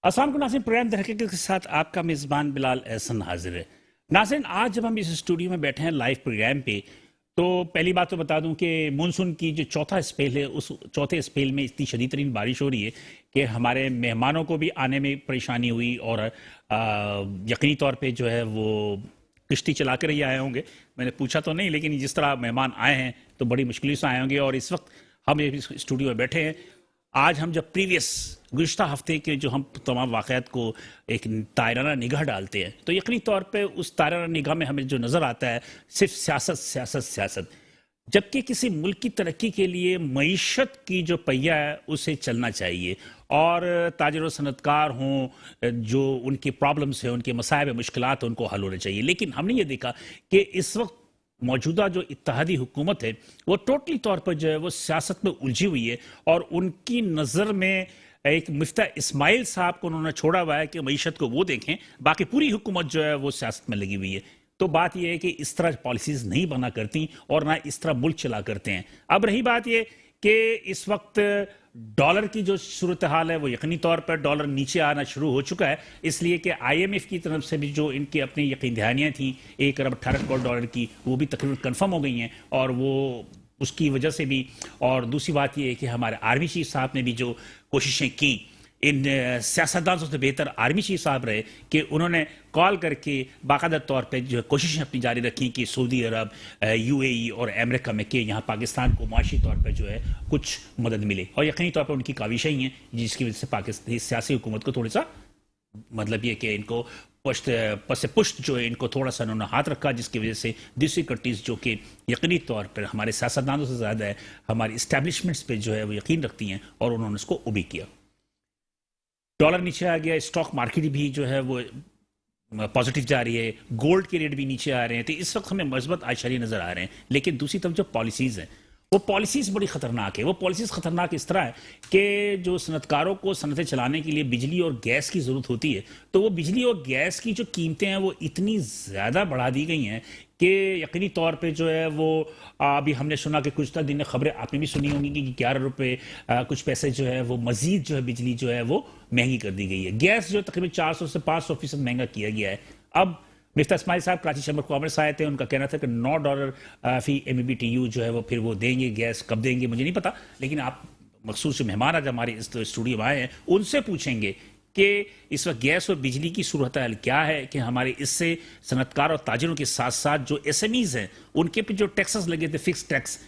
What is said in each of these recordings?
अस्सलाम नाज़रीन, प्रोग्राम दर हकीकत के साथ आपका मेज़बान बिलाल एहसन हाजिर है। नाज़रीन, आज जब हम इस स्टूडियो में बैठे हैं लाइव प्रोग्राम पे, तो पहली बात तो बता दूं कि मानसून की जो चौथा स्पेल है, उस चौथे स्पेल में इतनी शदीद तरीन बारिश हो रही है कि हमारे मेहमानों को भी आने में परेशानी हुई और यकीनी तौर पे जो है वो किश्ती चला कर ही आए होंगे। मैंने पूछा तो नहीं, लेकिन जिस तरह मेहमान आए हैं तो बड़ी मुश्किल से आए होंगे। और इस वक्त हम इस स्टूडियो में बैठे हैं। आज हम जब गुज़श्ता हफ्ते के जो हम तमाम वाक़यात को एक तायराना निगाह डालते हैं, तो यकीनी तौर पे उस तायराना निगाह में हमें जो नज़र आता है सिर्फ सियासत सियासत सियासत, जबकि किसी मुल्क की तरक्की के लिए मईशत की जो पहिया है उसे चलना चाहिए। और ताजिर और सनतकार हों, जो उनकी प्रॉब्लम्स हैं, उनके मसाइब मुश्किलात हैं, उनको हल होने चाहिए। लेकिन हमने ये देखा कि इस वक्त मौजूदा जो इत्तेहादी हुकूमत है वो टोटली तौर पर जो है वो सियासत में उलझी हुई है। और उनकी नज़र में एक मिफ्ता इस्माइल साहब को उन्होंने छोड़ा हुआ है कि मईशत को वो देखें, बाकी पूरी हुकूमत जो है वो सियासत में लगी हुई है। तो बात यह है कि इस तरह पॉलिसीज़ नहीं बना करती और ना इस तरह मुल्क चला करते हैं। अब रही बात यह कि इस वक्त डॉलर की जो सूरत हाल है वो यकीनी तौर पर डॉलर नीचे आना शुरू हो चुका है, इसलिए कि IMF की तरफ से भी जो इनकी अपनी यकीन दहानियाँ थी 1 अरब 18 करोड़ डॉलर की, वो भी तकरीबन कन्फर्म हो गई हैं। और वो उसकी वजह से भी, और दूसरी बात यह है कि हमारे आर्मी चीफ साहब ने भी जो कोशिशें की, इन सियासतदानों से बेहतर आर्मी चीफ साहब रहे कि उन्होंने कॉल करके बाकायदा तौर पे जो कोशिशें अपनी जारी रखी कि सऊदी अरब, UAE और अमेरिका में कि यहाँ पाकिस्तान को माशी तौर पर जो है कुछ मदद मिले। और यकीनी तौर पर उनकी काविशें ही हैं जिसकी वजह से पाकिस्तानी सियासी हुकूमत को थोड़ा सा मतलब ये कि इनको पुष्ट जो है इनको थोड़ा सा उन्होंने हाथ रखा, जिसकी वजह से दूसरी कंट्रीज जो कि यकीनी तौर पर हमारे सियासतदानों से ज़्यादा है हमारी इस्टेब्लिशमेंट्स पे जो है वो यकीन रखती हैं और उन्होंने उसको उभी किया। डॉलर नीचे आ गया, स्टॉक मार्केट भी जो है वो पॉजिटिव जा रही है, गोल्ड के रेट भी नीचे आ रहे हैं। तो इस वक्त हमें मजबूत आशारी नजर आ रहे हैं। लेकिन दूसरी तरफ जो पॉलिसीज हैं वो पॉलिसीज़ बड़ी ख़तरनाक है। वो पॉलिसीज़ ख़तरनाक इस तरह है कि जो सनतकारों को सनतें चलाने के लिए बिजली और गैस की ज़रूरत होती है, तो वो बिजली और गैस की जो कीमतें हैं वो इतनी ज़्यादा बढ़ा दी गई हैं कि यकीनी तौर पे जो है वो अभी हमने सुना कि कुछ दिन खबरें आपने भी सुनी होंगी कि 11 रुपये कुछ पैसे जो है वो मज़ीद जो है बिजली जो है वो महंगी कर दी गई है। गैस जो तकरीबन 400 से 500% महंगा किया गया है। अब मिफ्ता इस्माइल साहब कराची चैम्बर कॉमर्स आए थे, उनका कहना था कि $9 फी MMBTU जो है वो फिर वो देंगे। गैस कब देंगे मुझे नहीं पता, लेकिन आप मखसूस मेहमान आज हमारे इस स्टूडियो में आए हैं, उनसे पूछेंगे कि इस वक्त गैस और बिजली की सूरत हाल क्या है, कि हमारे इससे सनतकार और ताजिरों के साथ साथ जो SMEs हैं उनके पे जो टैक्सेस लगे थे, फिक्स टैक्स,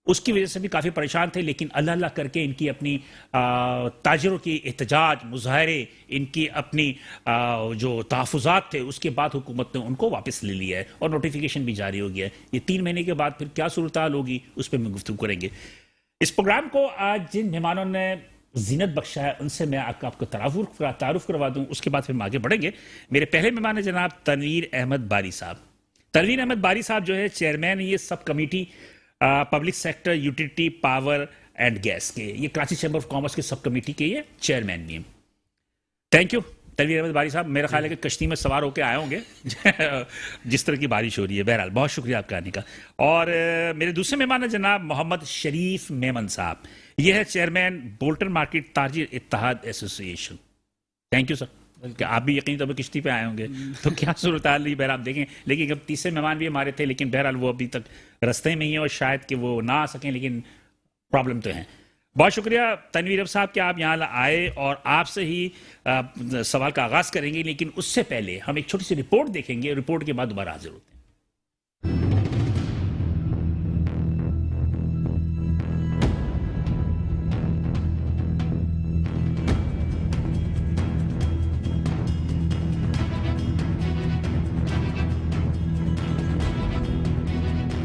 उसकी वजह से भी काफ़ी परेशान थे। लेकिन अल्लाह अल्लाह करके इनकी अपनी ताजिरों की एहतजाज, मुजाहरे, इनकी अपनी जो तहफ़्फ़ुज़ात थे, उसके बाद हुकूमत ने उनको वापस ले लिया है और नोटिफिकेशन भी जारी हो गया है। ये 3 महीने के बाद फिर क्या सूरत हाल होगी उस पर हम गुफ्तगू करेंगे। इस प्रोग्राम को आज जिन मेहमानों ने जीनत बख्शा है उनसे मैं आपको तारुफ करवा दूं, उसके बाद फिर हम आगे बढ़ेंगे। मेरे पहले मेहमान है जनाब तनवीर अहमद बारी साहब। तनवीर अहमद बारी साहब जो है चेयरमैन है ये सब committee public sector, utility, power and gas के, ये कराची चैम्बर ऑफ कॉमर्स के सब कमेटी के ये चेयरमैन भी हैं। थैंक यू तनवीर अहमद बारी साहब। मेरा ख्याल है कि कश्ती में सवार होकर आए होंगे जिस तरह की बारिश हो रही है। बहरहाल बहुत शुक्रिया आपका आने का। और मेरे दूसरे मेहमान है जनाब मोहम्मद शरीफ मेमन साहब, ये है चेयरमैन बोल्टन मार्केट ताजिर इत्तेहाद एसोसिएशन। Thank you sir. कि आप भी यकीन तौर पर किश्ती पे आए होंगे तो क्या सूरत हाल रही, बहरहाल आप देखें। लेकिन अब तीसरे मेहमान भी हमारे थे, लेकिन बहरहाल वो अभी तक रास्ते में ही है और शायद कि वो ना आ सकें, लेकिन प्रॉब्लम तो है। बहुत शुक्रिया तनवीर साहब कि आप यहाँ आए और आपसे ही सवाल का आगाज़ करेंगे। लेकिन उससे पहले हम एक छोटी सी रिपोर्ट देखेंगे, रिपोर्ट के बाद दोबारा हाजिर होते हैं।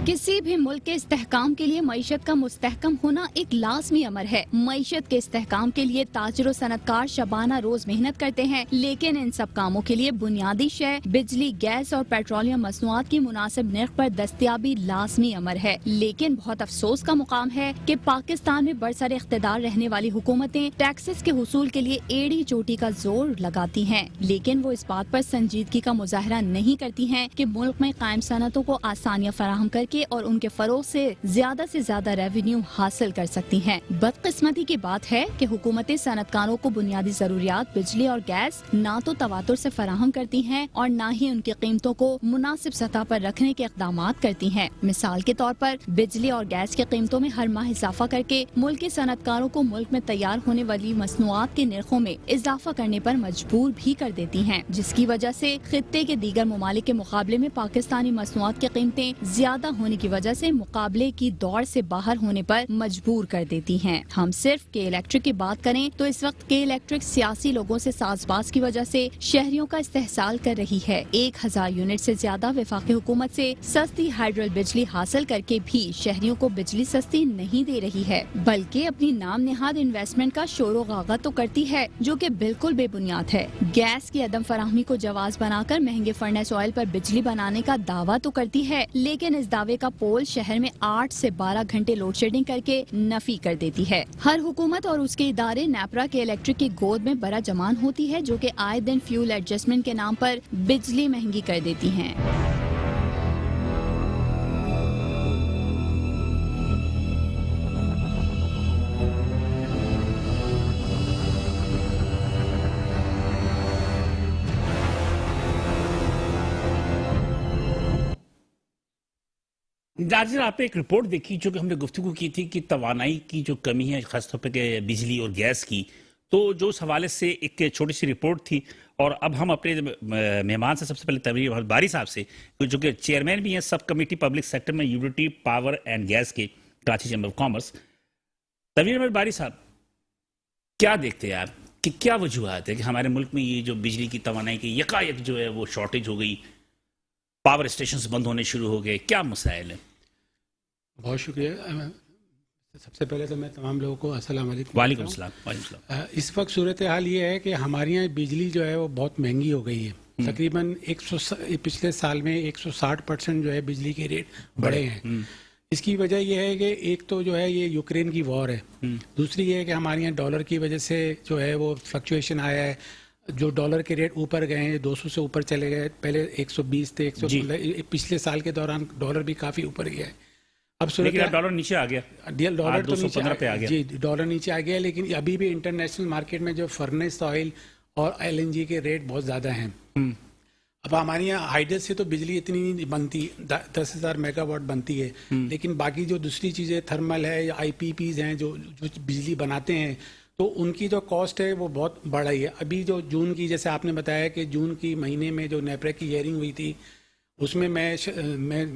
किसी भी मुल्क के इस्तेहकाम के लिए मईशत का मुस्तहकम होना एक लाजमी अमर है। मईशत के इस्तेहकाम के लिए ताजिर सनतकार शबाना रोज मेहनत करते हैं, लेकिन इन सब कामों के लिए बुनियादी शय बिजली, गैस और पेट्रोलियम मसनूआत की मुनासिब नर्ख पर दस्तियाबी लाजमी अमर है। लेकिन बहुत अफसोस का मुकाम है कि पाकिस्तान में बरसर इख्तिदार रहने वाली हुकूमतें टैक्सेस के हुसूल के लिए एड़ी चोटी का जोर लगाती हैं, लेकिन वो इस बात पर संजीदगी का मुजाहरा नहीं करती हैं कि मुल्क में कायम सनतों को आसानियाँ फराहम करके और उनके फरोख से ज्यादा रेवेन्यू हासिल कर सकती हैं। बदकिस्मती की बात है कि हुकूमतें सनतकारों को बुनियादी जरूरियात बिजली और गैस ना तो तवातुर से फराहम करती हैं और न ही उनकी कीमतों को मुनासिब सतह पर रखने के इक़दाम करती हैं। मिसाल के तौर पर बिजली और गैस की कीमतों में हर माह इजाफा करके मुल्क के सनतकारों को मुल्क में तैयार होने वाली मसनूआत के निर्खों में इजाफा करने पर मजबूर भी कर देती हैं, जिसकी वजह से खित्ते के दीगर ममालिक के मुकाबले में पाकिस्तानी मसनूआत की कीमतें ज्यादा होने की वजह से मुकाबले की दौड़ से बाहर होने पर मजबूर कर देती हैं। हम सिर्फ के इलेक्ट्रिक की बात करें तो इस वक्त के इलेक्ट्रिक सियासी लोगों से साजबाज की वजह से शहरियों का इस्तेहसाल कर रही है। 1000 यूनिट से ज्यादा वफाकी हुकूमत से सस्ती हाइड्रल बिजली हासिल करके भी शहरियों को बिजली सस्ती नहीं दे रही है, बल्कि अपनी नाम निहाद इन्वेस्टमेंट का शोरो गागा तो करती है जो कि बिल्कुल बेबुनियाद है। गैस की अदम फराहमी को जवाज बनाकर महंगे फर्नेस ऑयल पर बिजली बनाने का दावा तो करती है, लेकिन इस दावे का पोल शहर में 8 से 12 घंटे लोड शेडिंग करके नफी कर देती है। हर हुकूमत और उसके इदारे नेपरा के इलेक्ट्रिक की गोद में बड़ा जमान होती है, जो कि आए दिन फ्यूल एडजस्टमेंट के नाम पर बिजली महंगी कर देती हैं। नाज़रीन, आपने एक रिपोर्ट देखी जो कि हमने गुफ्तगू की थी कि तवानाई की जो कमी है खासतौर पर बिजली और गैस की, तो जो उस हवाले से एक छोटी सी रिपोर्ट थी। और अब हम अपने मेहमान से सबसे पहले तनवीर अहमद बारी साहब से, जो कि चेयरमैन भी हैं सब कमेटी पब्लिक सेक्टर में यूटिलिटी पावर एंड गैस के Karachi chamber of commerce. Tanveer Ahmed Bari साहब, क्या देखते हैं आप कि क्या वजूहत है कि हमारे मुल्क में ये जो बिजली की तवानाई की यकायक जो है वो शॉर्टेज हो गई, पावर स्टेशन बंद होने शुरू हो गए, क्या मसाइल है? बहुत शुक्रिया। सबसे पहले तो मैं तमाम लोगों को अस्सलाम वालेकुम। वालेकुम सलाम। इस वक्त सूरत हाल ये है कि हमारे यहाँ बिजली जो है वो बहुत महंगी हो गई है। तकरीबन पिछले साल में 160% जो है बिजली के रेट बढ़े हैं। इसकी वजह यह है कि एक तो जो है ये यूक्रेन की वॉर है, दूसरी ये है कि हमारे यहाँ डॉलर की वजह से जो है वो फ्लक्चुएशन आया है। जो डॉलर के रेट ऊपर गए हैं, 200 से ऊपर चले गए, पहले 120 थे, 100 पिछले साल के दौरान डॉलर भी काफ़ी ऊपर गया है। अब डॉलर नीचे आ गया, डॉलर तो नीचे पे आ गया। जी, डॉलर नीचे आ गया, लेकिन अभी भी इंटरनेशनल मार्केट में जो फर्नेस ऑयल और LNG के रेट बहुत ज़्यादा हैं। अब हमारे यहाँ हाइडल से तो बिजली इतनी नहीं बनती, 10,000 मेगावाट बनती है, लेकिन बाकी जो दूसरी चीज़ें थर्मल है या IPPs हैं जो बिजली बनाते हैं, तो उनकी जो कॉस्ट है वो बहुत बढ़ रही है। अभी जो जून की, जैसे आपने बताया कि जून की महीने में जो नेपरा की हियरिंग हुई थी, उसमें मैं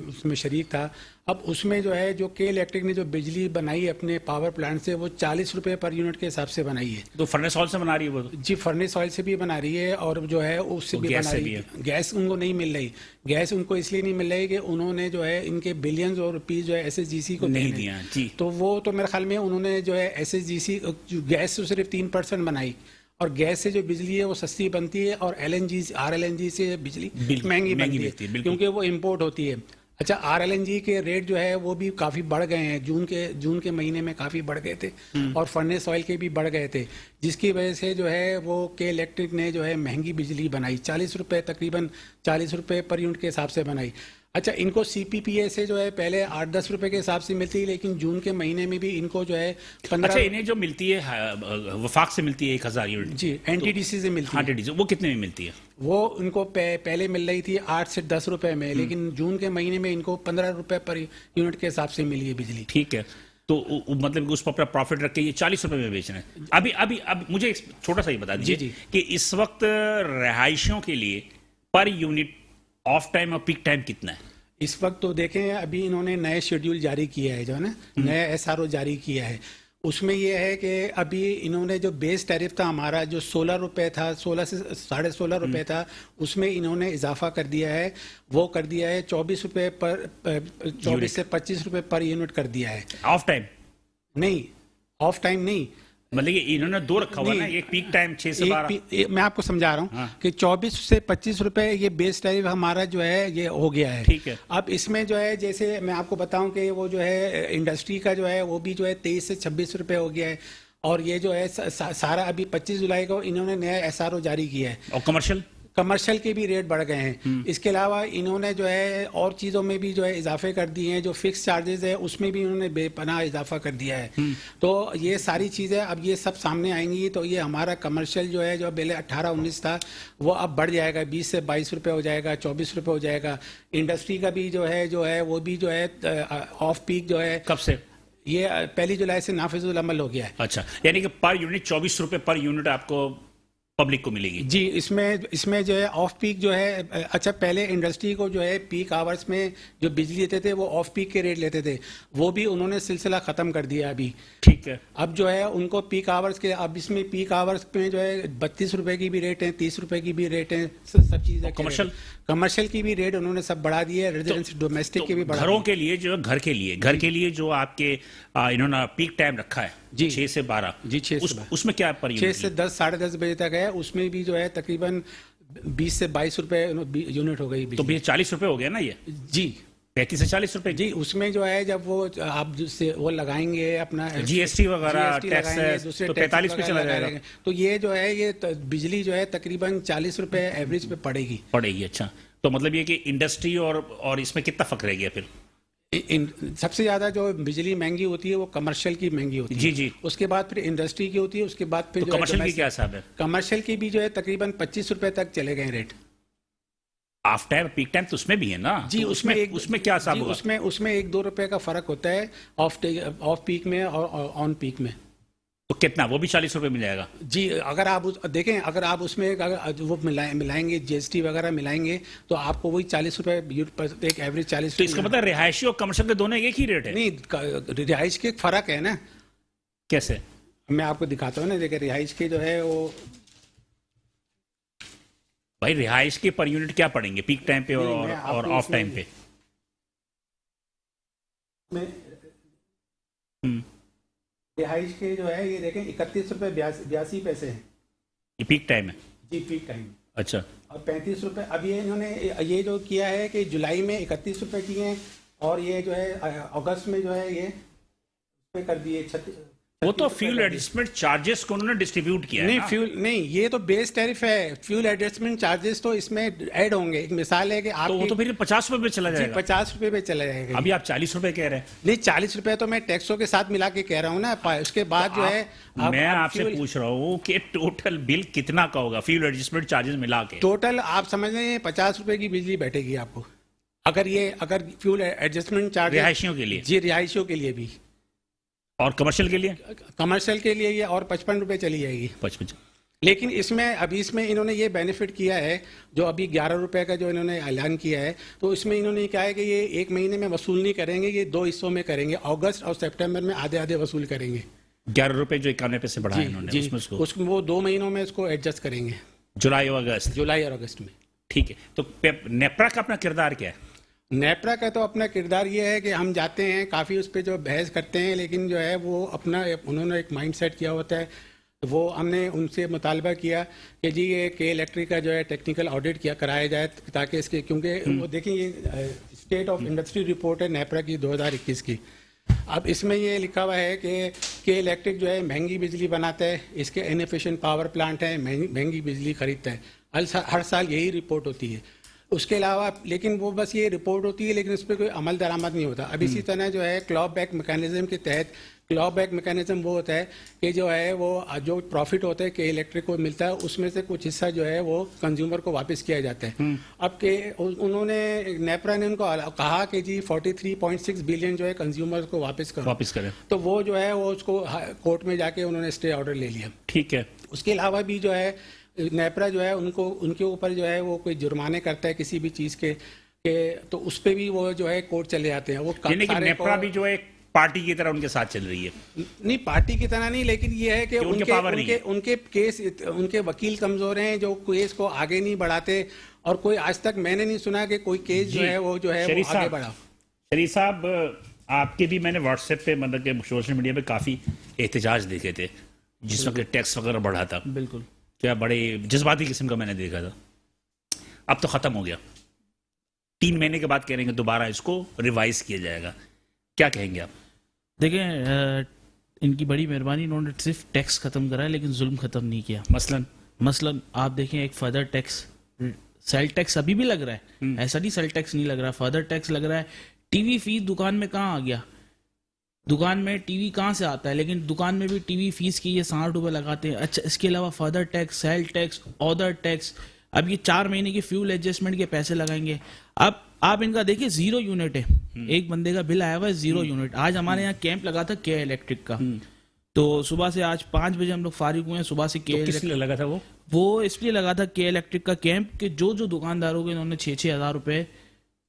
उसमें शरीक था। अब उसमें जो है जो के इलेक्ट्रिक ने जो बिजली बनाई अपने पावर प्लांट से, वो 40 रुपये पर यूनिट के हिसाब से बनाई है। तो फर्नेस ऑयल से बना रही है वो? जी, फर्नेस ऑयल से भी बना रही है और जो है उससे भी बना रही है। गैस उनको नहीं मिल रही। गैस उनको इसलिए नहीं मिल रही कि उन्होंने जो है इनके बिलियंस और रुपीज़ जो है SSGC को नहीं दिया जी। तो वो तो मेरे ख्याल में उन्होंने जो है SSGC गैस तो सिर्फ 3% बनाई, और गैस से जो बिजली है वो सस्ती बनती है, और RLNG से बिजली महंगी बनती है क्योंकि वो इम्पोर्ट होती है। अच्छा, RLNG के रेट जो है वो भी काफ़ी बढ़ गए हैं, जून के महीने में काफ़ी बढ़ गए थे, और फर्नेस ऑयल के भी बढ़ गए थे, जिसकी वजह से जो है वो के इलेक्ट्रिक ने जो है महंगी बिजली बनाई, 40 रुपये, तकरीबन 40 रुपये पर यूनिट के हिसाब से बनाई। अच्छा, इनको CPPA से जो है पहले 8-10 रुपए के हिसाब से मिलती है, लेकिन जून के महीने में भी इनको जो है 15। अच्छा, इन्हें जो मिलती है वफाक से मिलती है 1000 यूनिट जी, NTDC से मिलती है। NTDC वो कितने में मिलती है? वो उनको पहले मिल रही थी 8 से 10 रुपए में, लेकिन जून के महीने में इनको 15 रुपए पर यूनिट के हिसाब से मिली है बिजली। ठीक है, तो मतलब उस पर अपना प्रॉफिट रख के ये 40 रुपए में बेच रहे हैं। अभी मुझे एक छोटा सा ही बता दीजिए कि इस वक्त रहायशियों के लिए पर यूनिट ऑफ टाइम और पीक टाइम कितना है इस वक्त? तो देखें, अभी इन्होंने नए शेड्यूल जारी किया है, जो है ना नया SRO जारी किया है। उसमें यह है कि अभी इन्होंने जो बेस टैरिफ था हमारा, जो 16 रुपये था, 16 से 16.5 रुपये था, उसमें इन्होंने इजाफा कर दिया है। वो कर दिया है 24 रुपये पर 24 से 25 रुपये पर यूनिट कर दिया है। ऑफ टाइम नहीं, ऑफ टाइम नहीं, मतलब ये इन्होंने दो रखा हुआ ना, एक पीक टाइम 6 से 12। मैं आपको समझा रहा हूँ कि 24 से 25 रुपए ये बेस टैरिफ हमारा जो है ये हो गया है। ठीक है। अब इसमें जो है, जैसे मैं आपको बताऊं कि वो जो है इंडस्ट्री का जो है वो भी जो है 23 से 26 रुपए हो गया है, और ये जो है सारा अभी 25 जुलाई को इन्होंने नया SRO जारी किया है। और कमर्शियल कमर्शियल के भी रेट बढ़ गए हैं। इसके अलावा इन्होंने जो है और चीज़ों में भी जो है इजाफे कर दिए हैं, जो फिक्स चार्जेस है उसमें भी इन्होंने बेपनाह इजाफा कर दिया है। तो ये सारी चीज़ें अब ये सब सामने आएंगी, तो ये हमारा कमर्शियल जो है जो पहले 18-19 था वो अब बढ़ जाएगा, 20 से 22 रुपये हो जाएगा, 24 रुपये हो जाएगा। इंडस्ट्री का भी जो है वो भी जो है ऑफ पीक जो है कब से? ये 1 जुलाई से नाफिजुल अमल हो गया है। अच्छा, यानी कि पर यूनिट 24 रुपए पर यूनिट आपको पब्लिक को मिलेगी। जी, इसमें जो है ऑफ पीक जो है, अच्छा पहले इंडस्ट्री को जो है पीक आवर्स में जो बिजली देते थे वो ऑफ पीक के रेट लेते थे, वो भी उन्होंने सिलसिला खत्म कर दिया अभी। ठीक है। अब जो है उनको पीक आवर्स के, अब इसमें पीक आवर्स में जो है 32 रुपए की भी रेट है, 30 रुपए की भी रेट है, सब चीजें। कमर्शियल की भी रेट उन्होंने सब बढ़ा दी है, रेजिडेंस डोमेस्टिक के भी बढ़ा। घरों के लिए जो घर के लिए जो आपके इन्होंने पीक टाइम रखा है जी 6 से 12। जी 6 से 12, उसमें क्या पर 6 से 10 साढ़े 10 बजे तक है, उसमें भी जो है तकरीबन 20 से 22 रुपए यूनिट हो गई। तो भैया 40 रुपए हो गया ना ये? जी 35 से 40 रुपए। जी, उसमें जो है जब वो आप जिससे वो लगाएंगे अपना जीएसटी वगैरह टैक्स, दूसरे तो 45 पे चला जाएगा। तो ये जो है ये बिजली जो है तकरीबन 40 रुपए एवरेज पे पड़ेगी। अच्छा, तो मतलब ये कि इंडस्ट्री और इसमें कितना फर्क रह गया फिर? सबसे ज्यादा जो बिजली महंगी होती है वो कमर्शियल की महंगी होती है। जी जी। उसके बाद फिर इंडस्ट्री की होती है, उसके बाद फिर तो कमर्शियल की क्या हिसाब है? कमर्शियल की भी जो है तकरीबन 25 रुपए तक चले गए rate. Of time peak time तो उसमें भी है ना? जी, तो उसमें क्या हिसाब होगा? उसमें 1-2 रुपए का फर्क होता है ऑफ पीक में और ऑन पीक में। तो कितना? वो भी 40 रुपए मिल जाएगा? जी, अगर आप देखें, अगर आप उसमें अगर वो मिलाएंगे जीएसटी वगैरह मिलाएंगे तो आपको वही 40 रुपए एक एवरेज 40। तो इसका मतलब रिहायशी और कमर्शियल के दोनों एक ही रेट है? नहीं, रिहाइश के फर्क है ना। कैसे? मैं आपको दिखाता हूँ ना, देखिए रिहाइश के जो है वो, भाई रिहाइश के पर यूनिट क्या पड़ेंगे पीक टाइम पे और ऑफ टाइम पे? रिहाइश के जो है ये देखें 31 रुपए 82 पैसे हैं। ये पीक टाइम है? जी, पीक टाइम। अच्छा। और 35 रुपए अब ये इन्होंने ये जो किया है कि जुलाई में 31 रुपए किए हैं, और ये जो है अगस्त में जो है ये कर दिए 36। वो तो फ्यूल एडजस्टमेंट चार्जेस को उन्होंने डिस्ट्रीब्यूट किया नहीं, है ना? फ्यूल नहीं, ये तो बेस टैरिफ है। फ्यूल एडजस्टमेंट चार्जेस तो इसमें ऐड होंगे। एक मिसाल है कि आप तो वो तो फिर 50 रुपए पे चला जाएगा। 50 रुपए पे चला जाएगा। अभी आप 40 रुपए कह रहे हैं। नहीं, 40 रुपए तो मैं टैक्सों के साथ मिला के कह रहा हूँ ना। उसके बाद तो जो है मैं आपसे पूछ रहा हूँ कि टोटल बिल कितना का होगा फ्यूल एडजस्टमेंट चार्जेस मिला के? टोटल आप समझ लें 50 रुपए की बिजली बैठेगी आपको, अगर फ्यूल एडजस्टमेंट चार्ज रिहायशियों के लिए। जी, रिहायशियों के लिए भी। और कमर्शियल के लिए? कमर्शियल के लिए ये और 55 रुपए चली जाएगी। 55। लेकिन इसमें इन्होंने ये बेनिफिट किया है, जो अभी 11 रुपए का जो इन्होंने ऐलान किया है, तो इसमें इन्होंने कहा है कि ये 1 महीने में वसूल नहीं करेंगे, ये 2 हिस्सों में करेंगे। अगस्त और सितंबर में आधे आधे वसूल करेंगे। 11 रुपए जो 91 पैसे बढ़ाए इन्होंने, उसमें वो 2 महीनों में इसको एडजस्ट करेंगे, जुलाई और अगस्त में। ठीक है। तो नेप्रा का अपना किरदार क्या है? नेप्रा का तो अपना किरदार ये है कि हम जाते हैं काफ़ी उस पर जो बहस करते हैं, लेकिन जो है वो उन्होंने एक माइंड सेट किया होता है। वो हमने उनसे मुतालबा किया कि जी ये के इलेक्ट्रिक का जो है टेक्निकल ऑडिट कराया जाए, ताकि इसके, क्योंकि वो देखें ये स्टेट ऑफ इंडस्ट्री रिपोर्ट है नेप्रा की 2021 की। अब इसमें ये लिखा हुआ है कि के इलेक्ट्रिक जो है महंगी बिजली बनाता है, इसके इनएफिशिएंट पावर प्लांट है, महंगी बिजली खरीदता है। हर साल यही रिपोर्ट होती है। उसके अलावा लेकिन वो बस ये रिपोर्ट होती है, लेकिन उस पर कोई अमल दरामद नहीं होता। अब इसी तरह जो है क्लॉ बैक मैकेनिज्म के तहत, क्लॉ बैक मैकेनिज्म वो होता है कि जो है वो जो प्रॉफिट होता है कि इलेक्ट्रिक को मिलता है, उसमें से कुछ हिस्सा जो है वो कंज्यूमर को वापस किया जाता है। अब के उन्होंने नेप्रा ने उनको कहा कि जी 43.6 बिलियन जो है कंज्यूमर को वापस करें, तो वो जो है वो उसको कोर्ट में जाके उन्होंने स्टे ऑर्डर ले लिया। ठीक है। उसके अलावा भी जो है नेप्रा जो है उनके ऊपर जो है वो कोई जुर्माने करता है किसी भी चीज के तो उस पे भी वो जो है कोर्ट चले जाते हैं। वो यानी कि नेप्रा भी जो है पार्टी की तरह उनके साथ चल रही है? नहीं, पार्टी की तरह नहीं, लेकिन ये है कि उनके वकील कमजोर हैं जो केस को आगे नहीं बढ़ाते, और कोई आज तक मैंने नहीं सुना कि कोई केस जो है वो आगे बढ़ा। शरीफ साहब, आपके भी मैंने व्हाट्सएप पे, मतलब के सोशल मीडिया पे काफी एहतजाज देखे थे जिस वक्त टैक्स वगैरह बढ़ा था। बिल्कुल, क्या बड़े जज्बाती किस्म का मैंने देखा था। अब तो खत्म हो गया, 3 महीने के बाद कह रहे हैं दोबारा इसको रिवाइज किया जाएगा, क्या कहेंगे आप? देखें, इनकी बड़ी मेहरबानी, इन्होंने सिर्फ टैक्स खत्म करा है लेकिन जुल्म खत्म नहीं किया। मसलन आप देखें, एक फर्दर टैक्स सेल टैक्स अभी भी लग रहा है, ऐसा नहीं सेल टैक्स नहीं लग रहा, फर्दर टैक्स लग रहा है। टीवी फीस दुकान में कहाँ आ गया? दुकान में टीवी कहाँ से आता है? लेकिन दुकान में भी टीवी फीस की ये 60 रुपए लगाते हैं। अच्छा, इसके अलावा further tax, sale tax, other tax, अब ये 4 महीने के फ्यूल एडजस्टमेंट के पैसे लगाएंगे। अब आप इनका देखिए 0 यूनिट है, एक बंदे का बिल आया हुआ है 0 यूनिट। आज हमारे यहाँ कैंप लगा था के इलेक्ट्रिक का, तो सुबह से आज 5 बजे हम लोग फारिग हुए हैं। सुबह से के किस लिए लगा था वो इसलिए लगा था के इलेक्ट्रिक का कैंप कि जो दुकानदारों के इन्होंने 6-6 हज़ार रुपए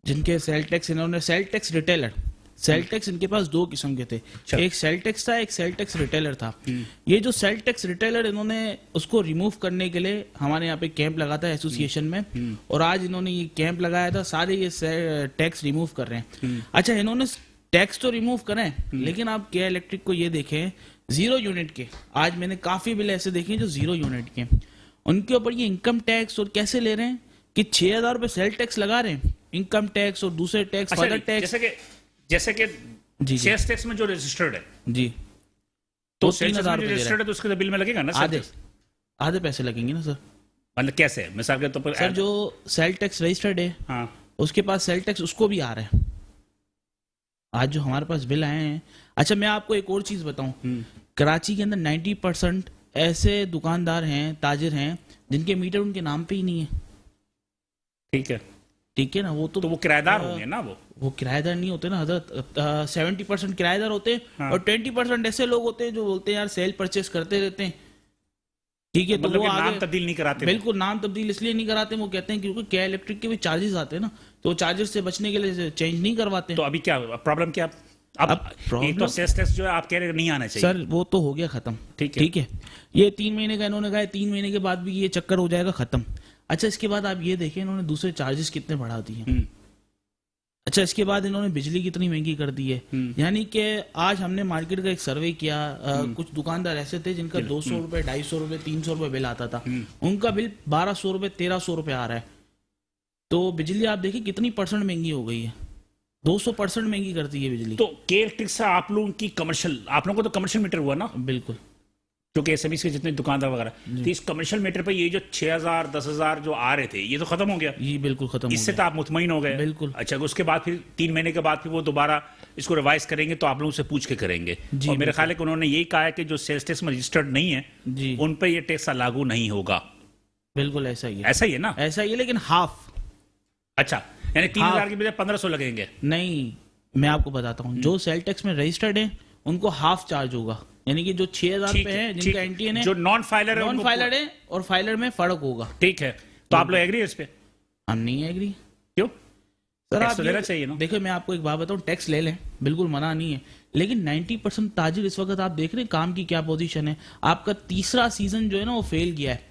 जिनके सेल टैक्स, इन्होंने sale tax retailer, sale tax इनके पास 2 किस्म के थे, एक सेल टैक्स था, एक सेल टैक्स रिटेलर था। ये जो सेल टैक्स रिटेलर, इन्होंने उसको रिमूव करने के लिए हमारे यहाँ पे कैंप लगा था एसोसिएशन में, और आज इन्होंने ये कैंप लगाया था, सारे ये टैक्स रिमूव कर रहे हैं। अच्छा, इन्होंने टैक्स तो रिमूव करें, लेकिन आप के इलेक्ट्रिक को ये देखें 0 यूनिट के, आज मैंने काफी बिल ऐसे देखे जो 0 यूनिट के, उनके ऊपर ये इनकम टैक्स और कैसे ले रहे हैं कि 6,000 रुपए सेल टैक्स लगा रहे हैं, इनकम टैक्स और दूसरे टैक्स, फर्दर टैक्स, जैसे कि जी सेल्स टैक्स में जो रजिस्टर्ड है जी, तो तो सेल्स 3,000 में रुपए रजिस्टर्ड है तो उसके बिल में लगेगा ना आधे पैसे लगेंगे ना सर। मतलब कैसे, मिसाल के तौर पर सर जो सेल टैक्स रजिस्टर्ड है, हाँ, उसके पास सेल टैक्स उसको भी आ रहा है। आज जो हमारे पास बिल आए हैं, अच्छा मैं आपको एक और चीज बताऊं, कराची के अंदर 90% ऐसे दुकानदार हैं, ताजिर हैं, जिनके मीटर उनके नाम पे ही नहीं है। ठीक है, ठीक है ना, वो तो वो किराएदार होंगे ना, वो किराएदार नहीं होते ना हजरत। 70% किराएदार होते हैं, हाँ। और 20% ऐसे लोग होते हैं जो बोलते हैं यार सेल परचेस करते रहते हैं। ठीक है, तो मतलब वो कि नाम आगे तब्दील नहीं कराते। बिल्कुल नाम तब्दील इसलिए नहीं कराते, वो कहते हैं क्योंकि क्या इलेक्ट्रिक के भी चार्जेस आते हैं ना, तो चार्जेस से बचने के लिए चेंज नहीं करवाते। तो अभी क्या प्रॉब्लम, क्या अब एक तो problem- सेल्स टैक्स जो है आप कह रहे नहीं आना चाहिए। सर वो तो हो गया खत्म, ठीक है। ठीक है, ये 3 महीने का इन्होंने कहा है, 3 महीने के बाद भी ये चक्कर हो जाएगा खत्म। अच्छा, इसके बाद आप ये देखें इन्होंने दूसरे चार्जेस कितने बढ़ा दिए। अच्छा, इसके बाद इन्होंने बिजली कितनी महंगी कर दी है। यानी कि आज हमने मार्केट का एक सर्वे किया, कुछ दुकानदार ऐसे थे जिनका 200 रुपए, 250 रुपए, 300 रुपए बिल आता था, उनका बिल 1200 रुपए, 1300 रुपए आ रहा है। तो बिजली आप देखिए कितनी % महंगी हो गई है, 200% महंगी कर दी है बिजली। तो के इलेक्ट्रिक से आप लोगों की कमर्शियल, आप लोगों को तो कमर्शियल मीटर हुआ ना, बिल्कुल, जो कि एसएमई के जितने दुकानदार वगैरह, तो इस कमर्शियल मीटर पे ये जो 6,000 10,000 जो आ रहे थे, ये तो खत्म हो गया, ये बिल्कुल खत्म हो इससे गया। तो आप मुतमईन हो गए। बिल्कुल। अच्छा, उसके बाद फिर 3 महीने के बाद फिर वो दोबारा इसको रिवाइज करेंगे, तो आप लोगों से पूछ के करेंगे। जी, और मेरे ख्याल है कि उन्होंने यही कहा है कि जो सेल्स टैक्स में रजिस्टर्ड नहीं है, जी उन पर ये टैक्स लागू नहीं होगा। बिल्कुल ऐसा ही है, ऐसा ही है ना? ऐसा ही है, लेकिन हाफ। अच्छा, यानी 3,000 की बजाय 1,500 लगेंगे। नहीं, मैं आपको बताता हूँ, जो सेल टैक्स में रजिस्टर्ड है उनको हाफ चार्ज होगा, यानी कि जो 6,000 ठीक पे है, है, ठीक जिनका है। एनटीएन है, जो नॉन फाइलर है, नॉन उनको फाइलर है, और फाइलर में फर्क होगा। ठीक है, तो आप लोग एग्री है इस पे? हम नहीं एग्री। क्यों? सर टैक्स आप तो लेना चाहिए ना। देखो मैं आपको एक बात बताऊं, टैक्स ले लें, बिल्कुल मना नहीं है, लेकिन 90% ताजिर इस वक्त आप देख रहे हैं काम की क्या पोजीशन है। आपका तीसरा सीजन जो है ना वो फेल गया है।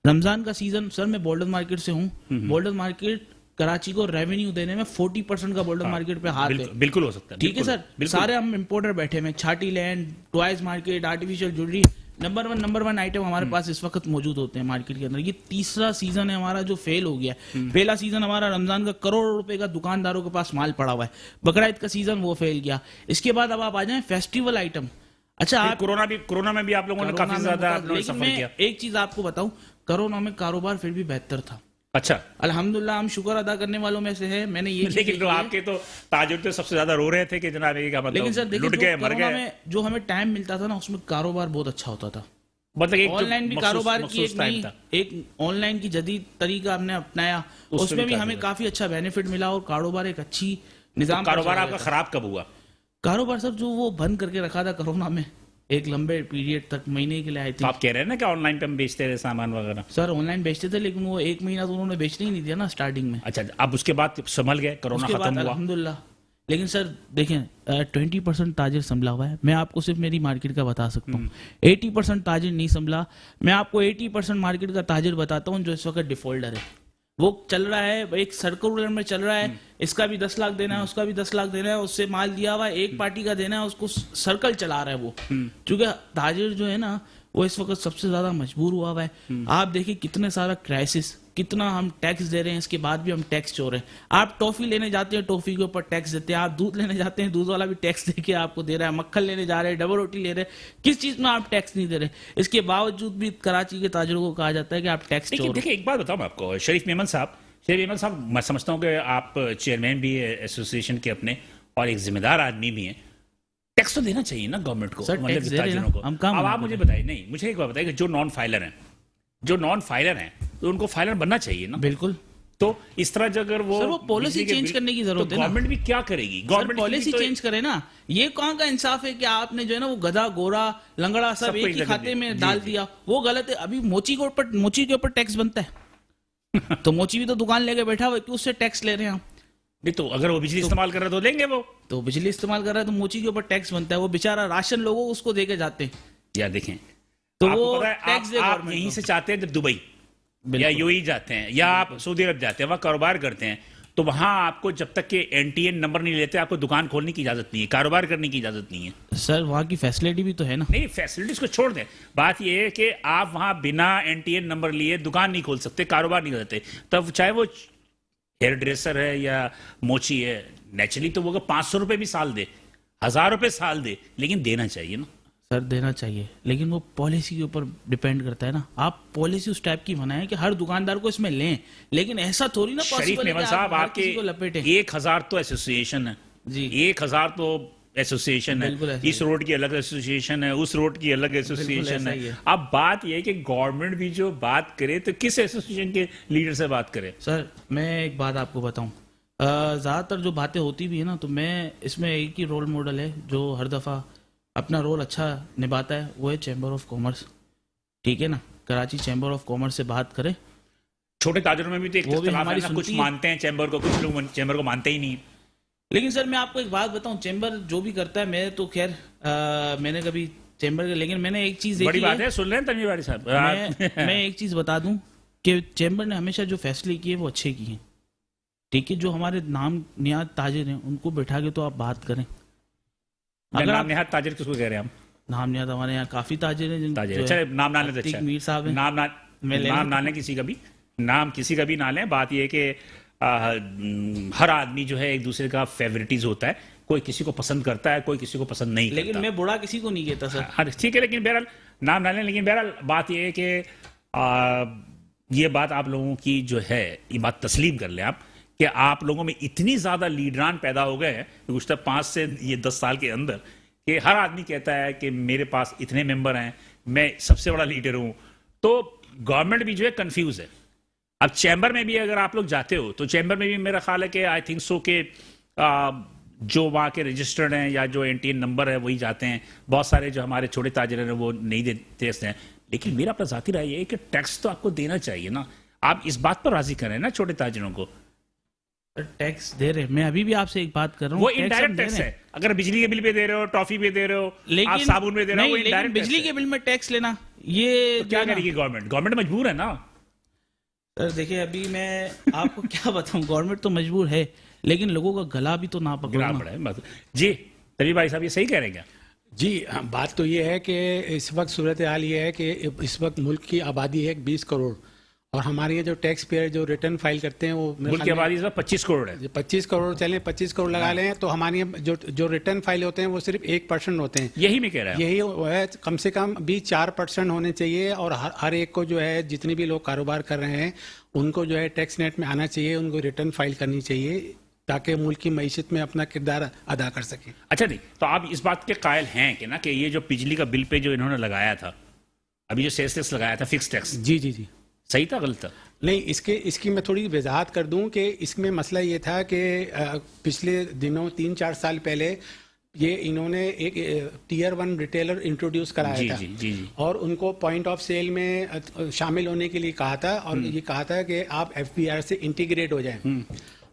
रमजान का सीजन, सर मैं बोल्डन मार्केट से हूँ, बोल्डन मार्केट कराची को रेवेन्यू देने में 40% का बोल्डन मार्केट पे हाथ है। बिल्कुल हो सकता है। ठीक है बिल्कुल, सर, बिल्कुल। सारे हम इम्पोर्टर बैठे हैं, छाटी land, toys market, artificial jewellery, number one item हमारे पास इस वक्त मौजूद होते हैं मार्केट के अंदर। ये तीसरा सीजन है हमारा जो फेल हो गया। पहला सीजन हमारा रमजान का करोड़ रुपए का दुकानदारों के पास माल पड़ा हुआ है, बकरा ईद का सीजन वो फेल गया। इसके बाद अब आप आ जाए फेस्टिवल आइटम। अच्छा, आप कोरोना में भी आप लोगों ने काफी ज्यादा आप लोगों ने लेकिन सफर मैं किया। एक चीज आपको बताऊं, कोरोना में कारोबार फिर भी बेहतर था। अच्छा, अल्हम्दुलिल्लाह, हम शुक्र अदा करने वालों में से है। मैंने ये लेकिन तो आपके तो ताजुर तो सबसे ज्यादा रो रहे थे कि जनाब ये क्या लेकिन सर मतलब देखिए, लुट गए, मर कोरोना गए। में जो हमें टाइम मिलता था ना, उसमें कारोबार बहुत अच्छा होता था। मतलब एक ऑनलाइन भी कारोबार की एक टाइम नई, था। एक ऑनलाइन की जदीद तरीका हमने अपनाया, उसमें भी हमें काफी अच्छा बेनिफिट मिला और कारोबार एक अच्छी निजाम पर कारोबार चला आपका गया था। खराब कब हुआ? कारोबार सर जो वो बंद करके रखा था कोरोना में एक लंबे पीरियड तक, महीने के लिए आई तो थी। आप कह रहे हैं ना कि ऑनलाइन पे हम बेचते रहे सामान वगैरह। सर ऑनलाइन बेचते थे, लेकिन वो 1 महीना तो उन्होंने बेचने ही नहीं दिया ना स्टार्टिंग में। अच्छा, अब उसके बाद संभल गए, कोरोना उसके बाद खत्म हुआ। अल्हम्दुलिल्लाह। लेकिन सर देखें, 20% ताजिर संभला हुआ है। मैं आपको सिर्फ मेरी मार्केट का बता सकता हूँ, 80% ताजिर नहीं संभला। मैं आपको 80% मार्केट का ताजिर बताता हूँ जो इस वक्त डिफॉल्टर है। वो चल रहा है, एक सर्कुलर में चल रहा है, इसका भी 10 लाख देना है, उसका भी 10 लाख देना है, उससे माल दिया हुआ है, एक पार्टी का देना है, उसको सर्कल चला रहा है वो। क्योंकि ताजिर जो है ना, वो इस वक्त सबसे ज्यादा मजबूर हुआ है। आप देखिए कितने सारा क्राइसिस कितना हम टैक्स दे रहे हैं, इसके बाद भी हम टैक्स चोर हैं। आप टॉफी लेने जाते हैं, टॉफी के ऊपर टैक्स देते हैं। आप दूध लेने जाते हैं, दूध वाला भी टैक्स देके आपको दे रहा है। मक्खन लेने जा रहे हैं, डबल रोटी ले रहे हैं, किस चीज में आप टैक्स नहीं दे रहे। इसके बावजूद भी कराची के ताजरों को कहा जाता है कि आप टैक्स चोर। देखिए एक बात बताऊं मैं आपको, शरीफ मेमन साहब, मैं समझता हूं कि आप चेयरमैन भी है एसोसिएशन के अपने और एक जिम्मेदार आदमी भी हैं। टैक्स तो देना चाहिए ना गवर्नमेंट को, सर, टैक्स दे रहे हैं ना, को। हम काम अब आप मुझे बताइए, नहीं मुझे एक बात बताइए कि जो नॉन फाइलर हैं तो उनको फाइलर बनना चाहिए ना। बिल्कुल। तो इस तरह जो अगर वो सर, वो पॉलिसी बिजली के चेंज करने की जरूरत है ना। गवर्नमेंट भी क्या करेगी? सर, गवर्नमेंट पॉलिसी चेंज करे ना। ये कहाँ का इंसाफ है कि आपने जो है ना वो गधा गोरा लंगड़ा सब सबको एक ही एक खाते जगह में जी, डाल जी। दिया, वो गलत है। अभी मोची के ऊपर टैक्स बनता है तो मोची भी तो दुकान लेके बैठा हुआ है, क्यों उससे टैक्स ले रहे हैं आप? नहीं तो अगर वो बिजली इस्तेमाल कर रहे तो लेंगे वो। तो बिजली इस्तेमाल कर रहा है तो मोची के ऊपर टैक्स बनता है। वो बेचारा राशन लोगों उसको देके जाते हैं, या देखें तो आपको वो पता है, टैक्स दे आप गवर्नमेंट यहीं को। से चाहते हैं जब दुबई या बिल्कुल। यूएई जाते हैं या आप सऊदी अरब जाते हैं, वहां कारोबार करते हैं, तो वहां आपको जब तक के एनटीएन नंबर नहीं लेते आपको दुकान खोलने की इजाजत नहीं है, कारोबार करने की इजाजत नहीं है। सर, वहाँ की फैसिलिटी भी तो है ना। नहीं, फैसिलिटीज को छोड़ दें, बात यह है कि आप वहां बिना एनटीएन नंबर लिए दुकान नहीं खोल सकते, कारोबार नहीं कर सकते। तब चाहे वो हेयर ड्रेसर है या मोची है, नेचुरली तो वो अगर 500 रुपए भी साल दे, 1000 रुपए साल दे, लेकिन देना चाहिए ना। सर, देना चाहिए, लेकिन वो पॉलिसी के ऊपर डिपेंड करता है ना। आप पॉलिसी उस टाइप की बनाएं कि हर दुकानदार को इसमें लें, लेकिन ऐसा थोड़ी ना शरीफ पॉसिबल है मेमन कि साहब, आप हर आपके किसी को लपेटें। 1000 तो एसोसिएशन है जी। 1000 तो एसोसिएशन बिल्कुल है, ऐसा इस रोड की अलग एसोसिएशन है, उस रोड की अलग एसोसिएशन ऐसा ही है। है। अब बात यह है कि गवर्नमेंट भी जो बात करे तो किस एसोसिएशन के लीडर से बात करे? सर, मैं एक बात आपको बताऊं, ज़्यादातर जो बातें होती भी है ना, तो मैं इसमें एक ही रोल मॉडल है जो हर दफ़ा अपना रोल अच्छा निभाता है, वो है चैम्बर ऑफ कॉमर्स। ठीक है ना, कराची चैम्बर ऑफ कॉमर्स से बात करें। छोटे ताजरों में भी तो एक वो भी इख्तिलाफ है हमारी ना, कुछ सुनती है। मानते हैं चैम्बर को, कुछ लोग चैम्बर को मानते ही नहीं। लेकिन सर, मैं आपको एक बात बताऊं, चैम्बर जो भी करता है, मैं तो खैर मैंने कभी चैम्बर के, लेकिन मैंने एक चीज़ बड़ी देखी बात है, सुन रहे हैं तनवीर वारी साहब? मैं एक चीज़ बता दूं कि चैम्बर ने हमेशा जो फैसले किए वो अच्छे किए। ठीक है, जो हमारे नाम नियाद ताजिर हैं उनको बैठा के तो आप बात करें। अगर नाम आप निहात ताजिर किसको कह रहे हैं हम? नाम नियाद, हमारे यहाँ काफी ताजिर हैं ताजिर, जो अच्छा, है, नाम ना लें तो अतीक अच्छा। मीर साहब हैं। नाम मैं ले नाम लेता ना लें किसी का भी, नाम किसी का भी ना लें। बात यह है कि हर आदमी जो है एक दूसरे का फेवरेटिज होता है, कोई किसी को पसंद करता है, कोई किसी को पसंद नहीं लेकिन करता। मैं बुरा किसी को नहीं कहता सर। हाँ ठीक है, लेकिन बहरहाल नाम ना लें। लेकिन बहरहाल बात यह है कि ये बात आप लोगों की जो है, ये बात तस्लीम कर लें आप कि आप लोगों में इतनी ज्यादा लीडरान पैदा हो गए हैं गुज़श्ता 5 से ये 10 साल के अंदर कि हर आदमी कहता है कि मेरे पास इतने मेंबर हैं, मैं सबसे बड़ा लीडर हूं। तो गवर्नमेंट भी जो है कंफ्यूज है। अब चैम्बर में भी अगर आप लोग जाते हो तो चैम्बर में भी मेरा ख्याल है कि आई थिंक सो के जो वहाँ के रजिस्टर्ड हैं या जो एनटीएन नंबर है वही जाते हैं। बहुत सारे जो हमारे छोटे ताजिर हैं वो नहीं देते हैं। लेकिन मेरा अपना ज़ाती राय है कि टैक्स तो आपको देना चाहिए ना। आप इस बात पर राजी करें ना छोटे ताजिरों को। टैक्स दे रहे, मैं अभी भी आपसे एक बात कर रहा हूँ, वो इनडायरेक्ट टैक्स है। अगर बिजली के बिल पे दे रहे हो, टॉफी पे दे रहे हो, लेकिन आप साबुन पे दे रहे हो, वो लेकिन इनडायरेक्ट बिजली के बिल में टैक्स लेना, ये तो क्या जो है ना- करेगी गवर्नमेंट? गवर्नमेंट मजबूर है ना। सर देखिए, अभी मैं आपको क्या बताऊं, गवर्नमेंट तो मजबूर है, लेकिन लोगों का गला भी तो ना पकड़ो गिरा ना। पड़ा है बस। जी तभी भाई साहब ये सही कह रहे हैं क्या? जी हाँ, बात तो ये है कि इस वक्त सूरत हाल ये है कि इस वक्त मुल्क की आबादी है 20 करोड़ और हमारे यहाँ जो टैक्स पेयर जो रिटर्न फाइल करते हैं वो मुल्क की आबादी इस वक्त 25 करोड़ है। 25 करोड़ चलें, 25 करोड़ लगा लें, तो हमारे यहाँ जो रिटर्न फाइल होते हैं वो सिर्फ 1% होते हैं। यही मैं कह रहा हूँ। यही वो है, कम से कम भी 4% होने चाहिए और हर एक को जो है, जितने भी लोग कारोबार कर रहे हैं उनको जो है टैक्स नेट में आना चाहिए, उनको रिटर्न फाइल करनी चाहिए ताकि मुल्क की मईशत में अपना किरदार अदा कर सकें। अच्छा नहीं तो आप इस बात के कायल हैं कि ना कि ये जो बिजली का बिल पे जो इन्होंने लगाया था, अभी जो सेल्स टैक्स लगाया था, फिक्स टैक्स, जी जी जी, सही था गलत था? नहीं, इसकी मैं थोड़ी वजाहत कर दूं कि इसमें मसला ये था कि पिछले दिनों 3-4 साल पहले ये इन्होंने एक टियर 1 रिटेलर इंट्रोड्यूस कराया जी था जी जी जी। और उनको पॉइंट ऑफ सेल में शामिल होने के लिए कहा था और ये कहा था कि आप FBR से इंटीग्रेट हो जाएं।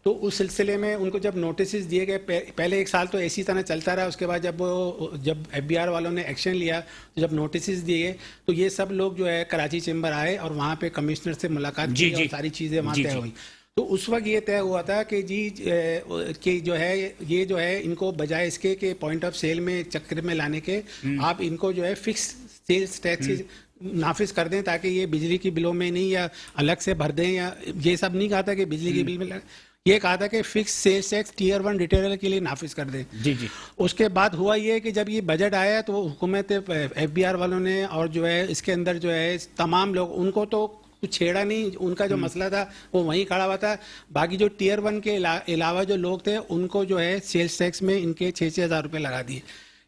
तो उस सिलसिले में उनको जब नोटिस दिए गए, पहले 1 साल तो इसी तरह चलता रहा। उसके बाद जब FBR वालों ने एक्शन लिया, तो जब नोटिस दिए तो ये सब लोग जो है कराची चैम्बर आए और वहाँ पे कमिश्नर से मुलाकात जी, की जी। और सारी चीज़ें वहाँ जी, तय जी। हुई। तो उस वक्त ये तय हुआ था कि जी कि जो है ये इनको बजाय इसके कि पॉइंट ऑफ सेल में चक्कर में लाने के, आप इनको जो है फिक्स सेल्स टैक्स नाफिज कर दें, ताकि ये बिजली की बिलों में नहीं या अलग से भर दें, या ये सब नहीं कहा था कि बिजली के बिल में ये कहा था कि fix sales tax tier 1 retailer के लिए नाफिज कर दें। जी जी। उसके बाद हुआ ये कि जब ये बजट आया तो हुकूमत FBR वालों ने और जो है इसके अंदर जो है तमाम लोग, उनको तो कुछ छेड़ा नहीं, उनका जो मसला था वो वहीं खड़ा हुआ था। बाकी जो टीयर 1 के अलावा जो लोग थे उनको जो है सेल्स टैक्स में इनके 6-6 हज़ार रुपये लगा दिए।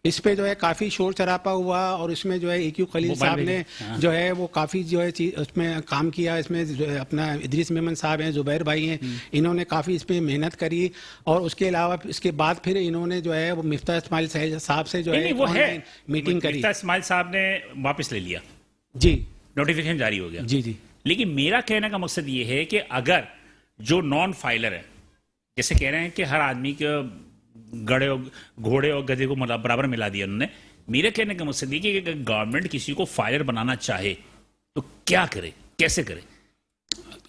इस पे जो है काफ़ी शोर शराबा हुआ, और इसमें जो है AQ खलील साहब ने जो है वो काफ़ी जो है उसमें काम किया। इसमें जो है अपना इदरीस मेमन साहब हैं, जुबैर भाई हैं, इन्होंने काफ़ी इस पर मेहनत करी। और उसके अलावा इसके बाद फिर इन्होंने जो है वो मिफ्ता इस्माइल साहब से जो है वो है मीटिंग करी। मिफ्ता इस्माइल साहब ने वापस ले लिया जी, नोटिफिकेशन जारी हो गया। जी जी। लेकिन मेरा कहने का मकसद ये है कि अगर जो नॉन फाइलर है, जैसे कह रहे हैं कि हर आदमी के घोड़े और गधे को बराबर मिला दिया उन्होंने, मेरे कहने का मकसद ये कि अगर गवर्नमेंट किसी को फाइलर बनाना चाहे तो क्या करे, कैसे करे?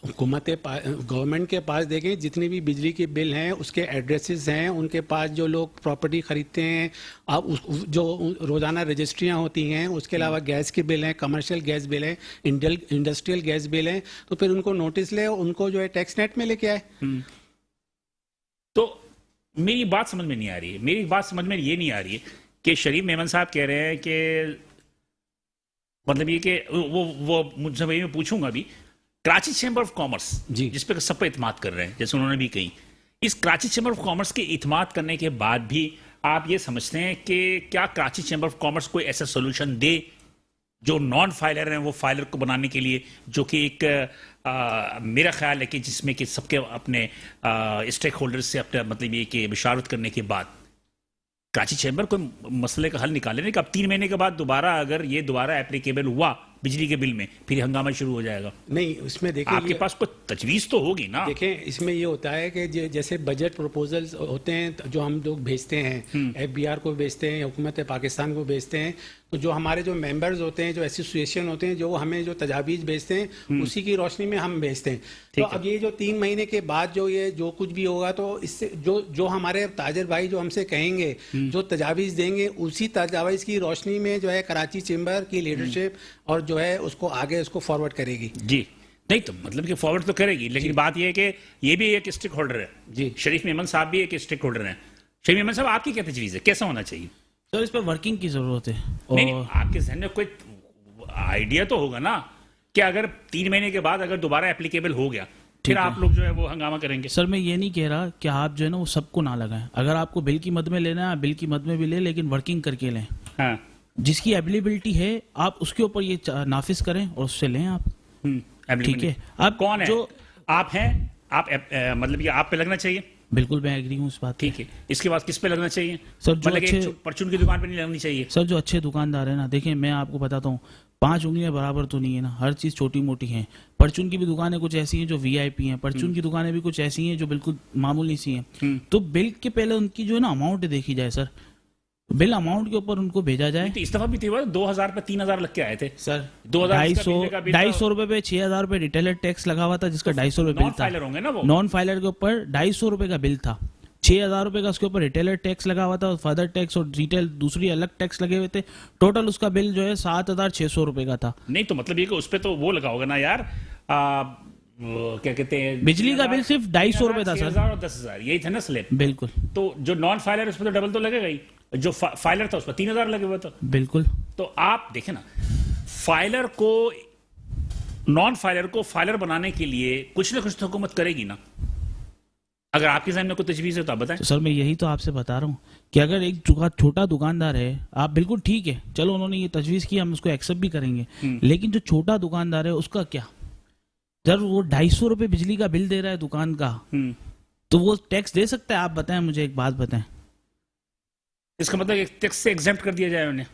गवर्नमेंट के पास देखें जितने भी बिजली के बिल हैं उसके एड्रेसेस हैं, उनके पास जो लोग प्रॉपर्टी खरीदते हैं, अब जो रोजाना रजिस्ट्रियां होती हैं, उसके अलावा गैस के बिल हैं, कमर्शियल गैस बिल हैं, इंडस्ट्रियल गैस बिल हैं, तो फिर उनको नोटिस ले, उनको जो है टैक्स नेट में लेके आए। तो मेरी बात समझ में नहीं आ रही है, मेरी बात समझ में ये नहीं आ रही है कि शरीफ मेमन साहब कह रहे हैं कि मतलब ये कि वो मुझसे वही मैं पूछूंगा भी, कराची चैम्बर ऑफ कॉमर्स जी, जिस पे सब पे इत्माद कर रहे हैं, जैसे उन्होंने भी कही, इस कराची चैम्बर ऑफ कॉमर्स के इत्माद करने के बाद भी आप ये समझते हैं कि क्या कराची चैम्बर ऑफ कॉमर्स कोई ऐसा सोल्यूशन दे जो नॉन फाइलर हैं वो फाइलर को बनाने के लिए, जो कि एक मेरा ख्याल है कि जिसमें कि सबके अपने स्टेक होल्डर्स से अपने मतलब ये कि बिशारत करने के बाद कराची चैम्बर कोई मसले का हल निकाले नहीं कि अब 3 महीने के बाद दोबारा अगर ये दोबारा एप्लीकेबल हुआ बिजली के बिल में, फिर हंगामा शुरू हो जाएगा। नहीं, इसमें देखिए आपके पास कोई तजवीज़ तो होगी ना। देखें इसमें ये होता है कि जैसे बजट प्रपोजल्स होते हैं जो हम लोग भेजते हैं, FBR को भेजते हैं, हुकूमत पाकिस्तान को भेजते हैं, तो जो हमारे जो मेंबर्स होते हैं, जो एसोसिएशन होते हैं, जो हमें जो तजावीज़ भेजते हैं उसी की रोशनी में हम भेजते हैं। तो अब ये जो 3 महीने के बाद जो कुछ भी होगा, तो इससे जो हमारे ताजर भाई जो हमसे कहेंगे, जो तजावीज़ देंगे, उसी तजावीज़ की रोशनी में जो है कराची चैम्बर की लीडरशिप और जो है उसको आगे उसको फॉरवर्ड करेगी। जी नहीं तो मतलब कि फॉरवर्ड तो करेगी, लेकिन बात यह है कि ये भी एक स्टेक होल्डर है। जी, शरीफ मेमन साहब भी एक स्टेक होल्डर हैं। शरीफ मेमन साहब, आपकी क्या तजवीज़ है, कैसा होना चाहिए? सर इस पर वर्किंग की जरूरत है। और नहीं, आपके जहन में कोई आइडिया तो होगा ना कि अगर 3 महीने के बाद अगर दोबारा एप्लीकेबल हो गया फिर आप लोग जो है वो हंगामा करेंगे। सर मैं ये नहीं कह रहा कि आप जो है ना वो सबको ना लगाएं। अगर आपको बिल की मद में लेना है बिल की मद में भी ले, लेकिन वर्किंग करके लें। हाँ, जिसकी अवेलेबिलिटी है आप उसके ऊपर ये नाफिज करें और उससे लें आप। ठीक है। अब कौन है जो आप हैं, आप मतलब ये आप पे लगना चाहिए। बिल्कुल मैं एग्री हूँ इस बात। ठीक है, इसके बाद किस पे लगना चाहिए? सर जो मतलब अच्छे परचून की दुकान पे नहीं लगनी चाहिए। सर जो अच्छे दुकानदार है ना, देखिए मैं आपको बताता हूँ, 5 उंगलियां बराबर तो नहीं है ना, हर चीज छोटी मोटी है। परचून की भी दुकानें कुछ ऐसी हैं जो VIP हैं, परचून की दुकानें भी कुछ ऐसी हैं जो बिल्कुल मामूली सी हैं। तो बिल के पहले उनकी जो है ना अमाउंट देखी जाए सर, बिल अमाउंट के ऊपर उनको भेजा जाए। तो इस दफा भी 2000 पे 3000 लग के आए थे सर। 250 रुपए पे 6000 रुपए रिटेलर टैक्स लगा हुआ था, जिसका 250 रुपए बिल था। होंगे ना वो नॉन फाइलर के ऊपर 250 रुपए का बिल था, 6000 रुपए का उसके ऊपर रिटेलर टैक्स लगा हुआ था, और फर्दर टैक्स और रिटेल दूसरी अलग टैक्स लगे हुए थे। टोटल उसका बिल जो है 7600 रुपए का था। नहीं तो मतलब ये कि उस पर तो वो लगा होगा ना यार, क्या कहते हैं, बिजली का बिल सिर्फ 250 रुपए था सर, 6000 और 10000 यही था ना स्लिप। बिल्कुल। तो जो नॉन फाइलर उस पर तो डबल तो लगेगा ही, जो फाइलर था उस पर 3000 लगे हुए था। बिल्कुल। तो आप देखें ना, फाइलर को नॉन फाइलर को फाइलर बनाने के लिए कुछ ना कुछ तो हुकूमत करेगी ना। अगर आपके सामने कोई तजवीज़ है तो आप बताएं। तो सर मैं यही तो आपसे बता रहा हूँ कि अगर एक छोटा दुकानदार है, आप बिल्कुल ठीक है, चलो उन्होंने ये तजवीज़ की, हम उसको एक्सेप्ट भी करेंगे, लेकिन जो छोटा दुकानदार है उसका क्या? जब वो 250 रुपए बिजली का बिल दे रहा है दुकान का, तो वो टैक्स दे सकता है? आप बताएं मुझे एक बात बताएं। इसका मतलब एक टैक्स से एग्जेम्प्ट कर दिया जाए उन्हें?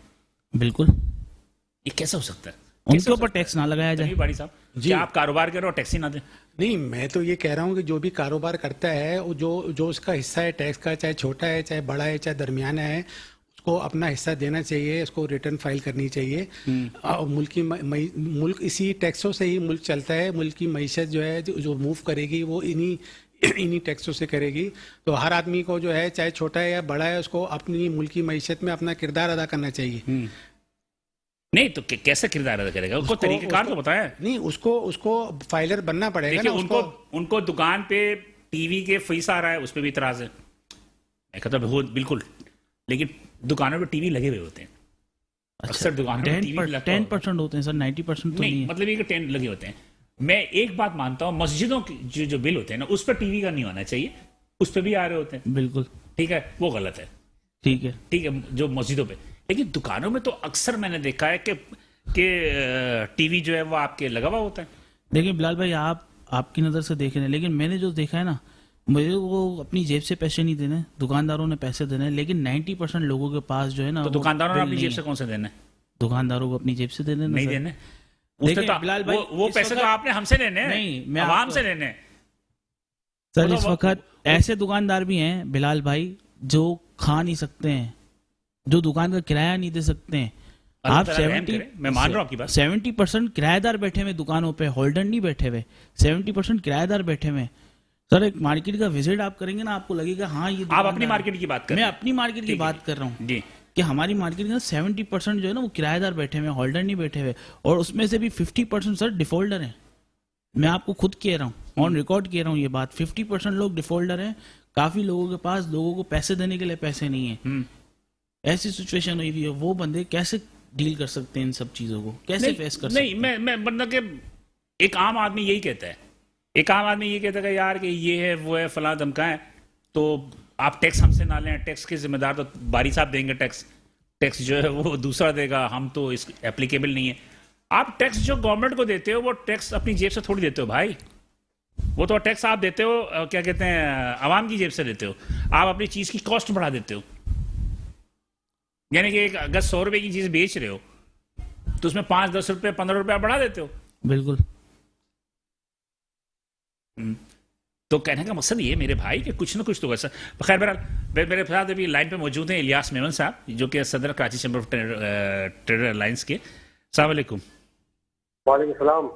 बिल्कुल। ये कैसे हो सकता है? उनके ऊपर टैक्स ना लगाया जाए। बाड़ी साहब जी, आप कारोबार करो और टैक्स ही ना दें? नहीं, मैं तो ये कह रहा हूँ कि जो भी कारोबार करता है, वो जो उसका हिस्सा है टैक्स का, चाहे छोटा है, चाहे बड़ा है, चाहे दरमियाना है, उसको अपना हिस्सा देना चाहिए, उसको रिटर्न फाइल करनी चाहिए। और मुल्क इसी टैक्सों से ही मुल्क चलता है। मुल्क की मईशत जो है जो मूव करेगी वो इन्हीं टैक्सों से करेगी। तो हर आदमी को जो है, चाहे छोटा है या बड़ा है, उसको अपनी मुल्क की मईशत में अपना किरदार अदा करना चाहिए। नहीं तो कैसे किरदार अदा करेगा? उसको तरीकेकार तो बताया। नहीं, उसको फाइलर बनना पड़ेगा देखिए, ना। उनको दुकान पे टीवी के फीस आ रहा है, उस पर भी इतराज है। मैं कहता हूँ बिल्कुल, लेकिन दुकानों पे टीवी लगे हुए होते हैं। अक्सर दुकानों पे टीवी 10% होते हैं सर, 90% तो नहीं है। मतलब ये कि 10 लगे होते हैं। मैं एक बात मानता हूँ, मस्जिदों के जो बिल होते हैं ना, उस पर टीवी का नहीं होना चाहिए, उस पर भी आ रहे होते हैं। बिल्कुल ठीक है, वो गलत है। ठीक है। ठीक है, जो मस्जिदों पे। लेकिन दुकानों में तो अक्सर मैंने देखा है कि टीवी जो है वो आपके लगा हुआ होता है। देखिए बिलाल भाई, आपकी नज़र से देख रहे हैं, लेकिन मैंने जो देखा है ना, मुझे वो अपनी जेब से पैसे नहीं देने, दुकानदारों ने पैसे देने, लेकिन 90% लोगों के पास जो है ना, तो वो दुकानदारों ने बिल अपनी नहीं जेब से कौन से देने? है। दुकानदारों को अपनी जेब से देने नहीं सर। देने। देखिए तो बिलाल भाई, वो इस पैसे तो वक्त- आपने हमसे लेने हैं, नहीं, मैं आवाम आपको- से लेने हैं। सर वो इस तो- वक्त ऐसे दुकानदार भी हैं बिलाल भाई जो खा नहीं सकते हैं, जो दुकान का किराया नहीं दे सकते हैं। अल्लाह आप ताला रहम करे, मैं मान रहा हूँ आपकी बात। 70% किराएदार बैठे हुए दुकानों पे, होल्डर नहीं बैठे हुए, 70% किराएदार बैठे हुए। सर एक मार्केट का विजिट आप करेंगे ना, आपको लगेगा हाँ ये आप दुकानदार अपनी है। मार्केट की बात कर मैं रहे हैं। अपनी मार्केट की ठीक है। बात कर रहा हूँ जी। कि हमारी मार्केट में 70% जो है ना वो किराएदार बैठे हुए, होल्डर नहीं बैठे हुए, और उसमें से भी 50% सर डिफॉल्टर हैं। मैं आपको खुद कह रहा हूँ, ऑन रिकॉर्ड कह रहा हूँ ये बात, 50% लोग डिफॉल्टर हैं। काफी लोगों के पास लोगों को पैसे देने के लिए पैसे नहीं है। ऐसी सिचुएशन हुई हुई है, वो बंदे कैसे डील कर सकते हैं इन सब चीजों को, कैसे फेस कर सकते नहीं, मैं मतलब कि एक आम आदमी यही कहता है, एक आम आदमी ये कहता है कि यार कि ये है वो है फला धमका है, तो आप टैक्स हमसे ना लें, टैक्स के जिम्मेदार तो बारी साहब देंगे, टैक्स जो है वो दूसरा देगा, हम तो इस एप्लीकेबल नहीं है। आप टैक्स जो गवर्नमेंट को देते हो वो टैक्स अपनी जेब से थोड़ी देते हो भाई, वो तो टैक्स आप देते हो क्या कहते हैं आवाम की जेब से देते हो। आप अपनी चीज की कॉस्ट बढ़ा देते हो, यानी कि अगर 100 रुपए की चीज बेच रहे हो तो उसमें 5-10 रुपए 15 रुपए बढ़ा देते हो। बिल्कुल। तो कहने का मकसद ये मेरे भाई कि कुछ ना कुछ तो वैसा। खैर बहरहाल मेरे साथ अभी लाइन पे मौजूद हैं इलियास मेमन साहब, जो कि सदर Karachi chamber of trader alliance के। अस्सलाम वालेकुम। वालेकुम सलाम।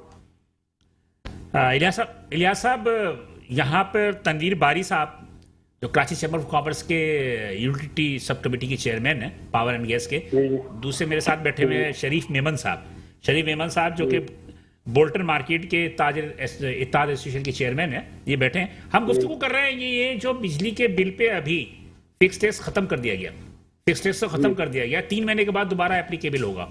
इलियास साहब, यहाँ पर तनवीर बारी साहब जो कराची चैम्बर ऑफ कॉमर्स के यूटिलिटी सब कमेटी के चेयरमैन हैं, पावर एंड गैस के। दूसरे मेरे साथ बैठे हुए हैं शरीफ मेमन साहब जो कि बोल्टन मार्केट के इत्ताद एसोसिएशन के चेयरमैन हैं, ये बैठे हैं। हम गुफ्तगू कर रहे हैं ये जो बिजली के बिल पे अभी फिक्स टैक्स खत्म कर दिया गया, फिक्स टैक्स तो खत्म कर दिया गया, 3 महीने के बाद दोबारा एप्लीकेबल होगा।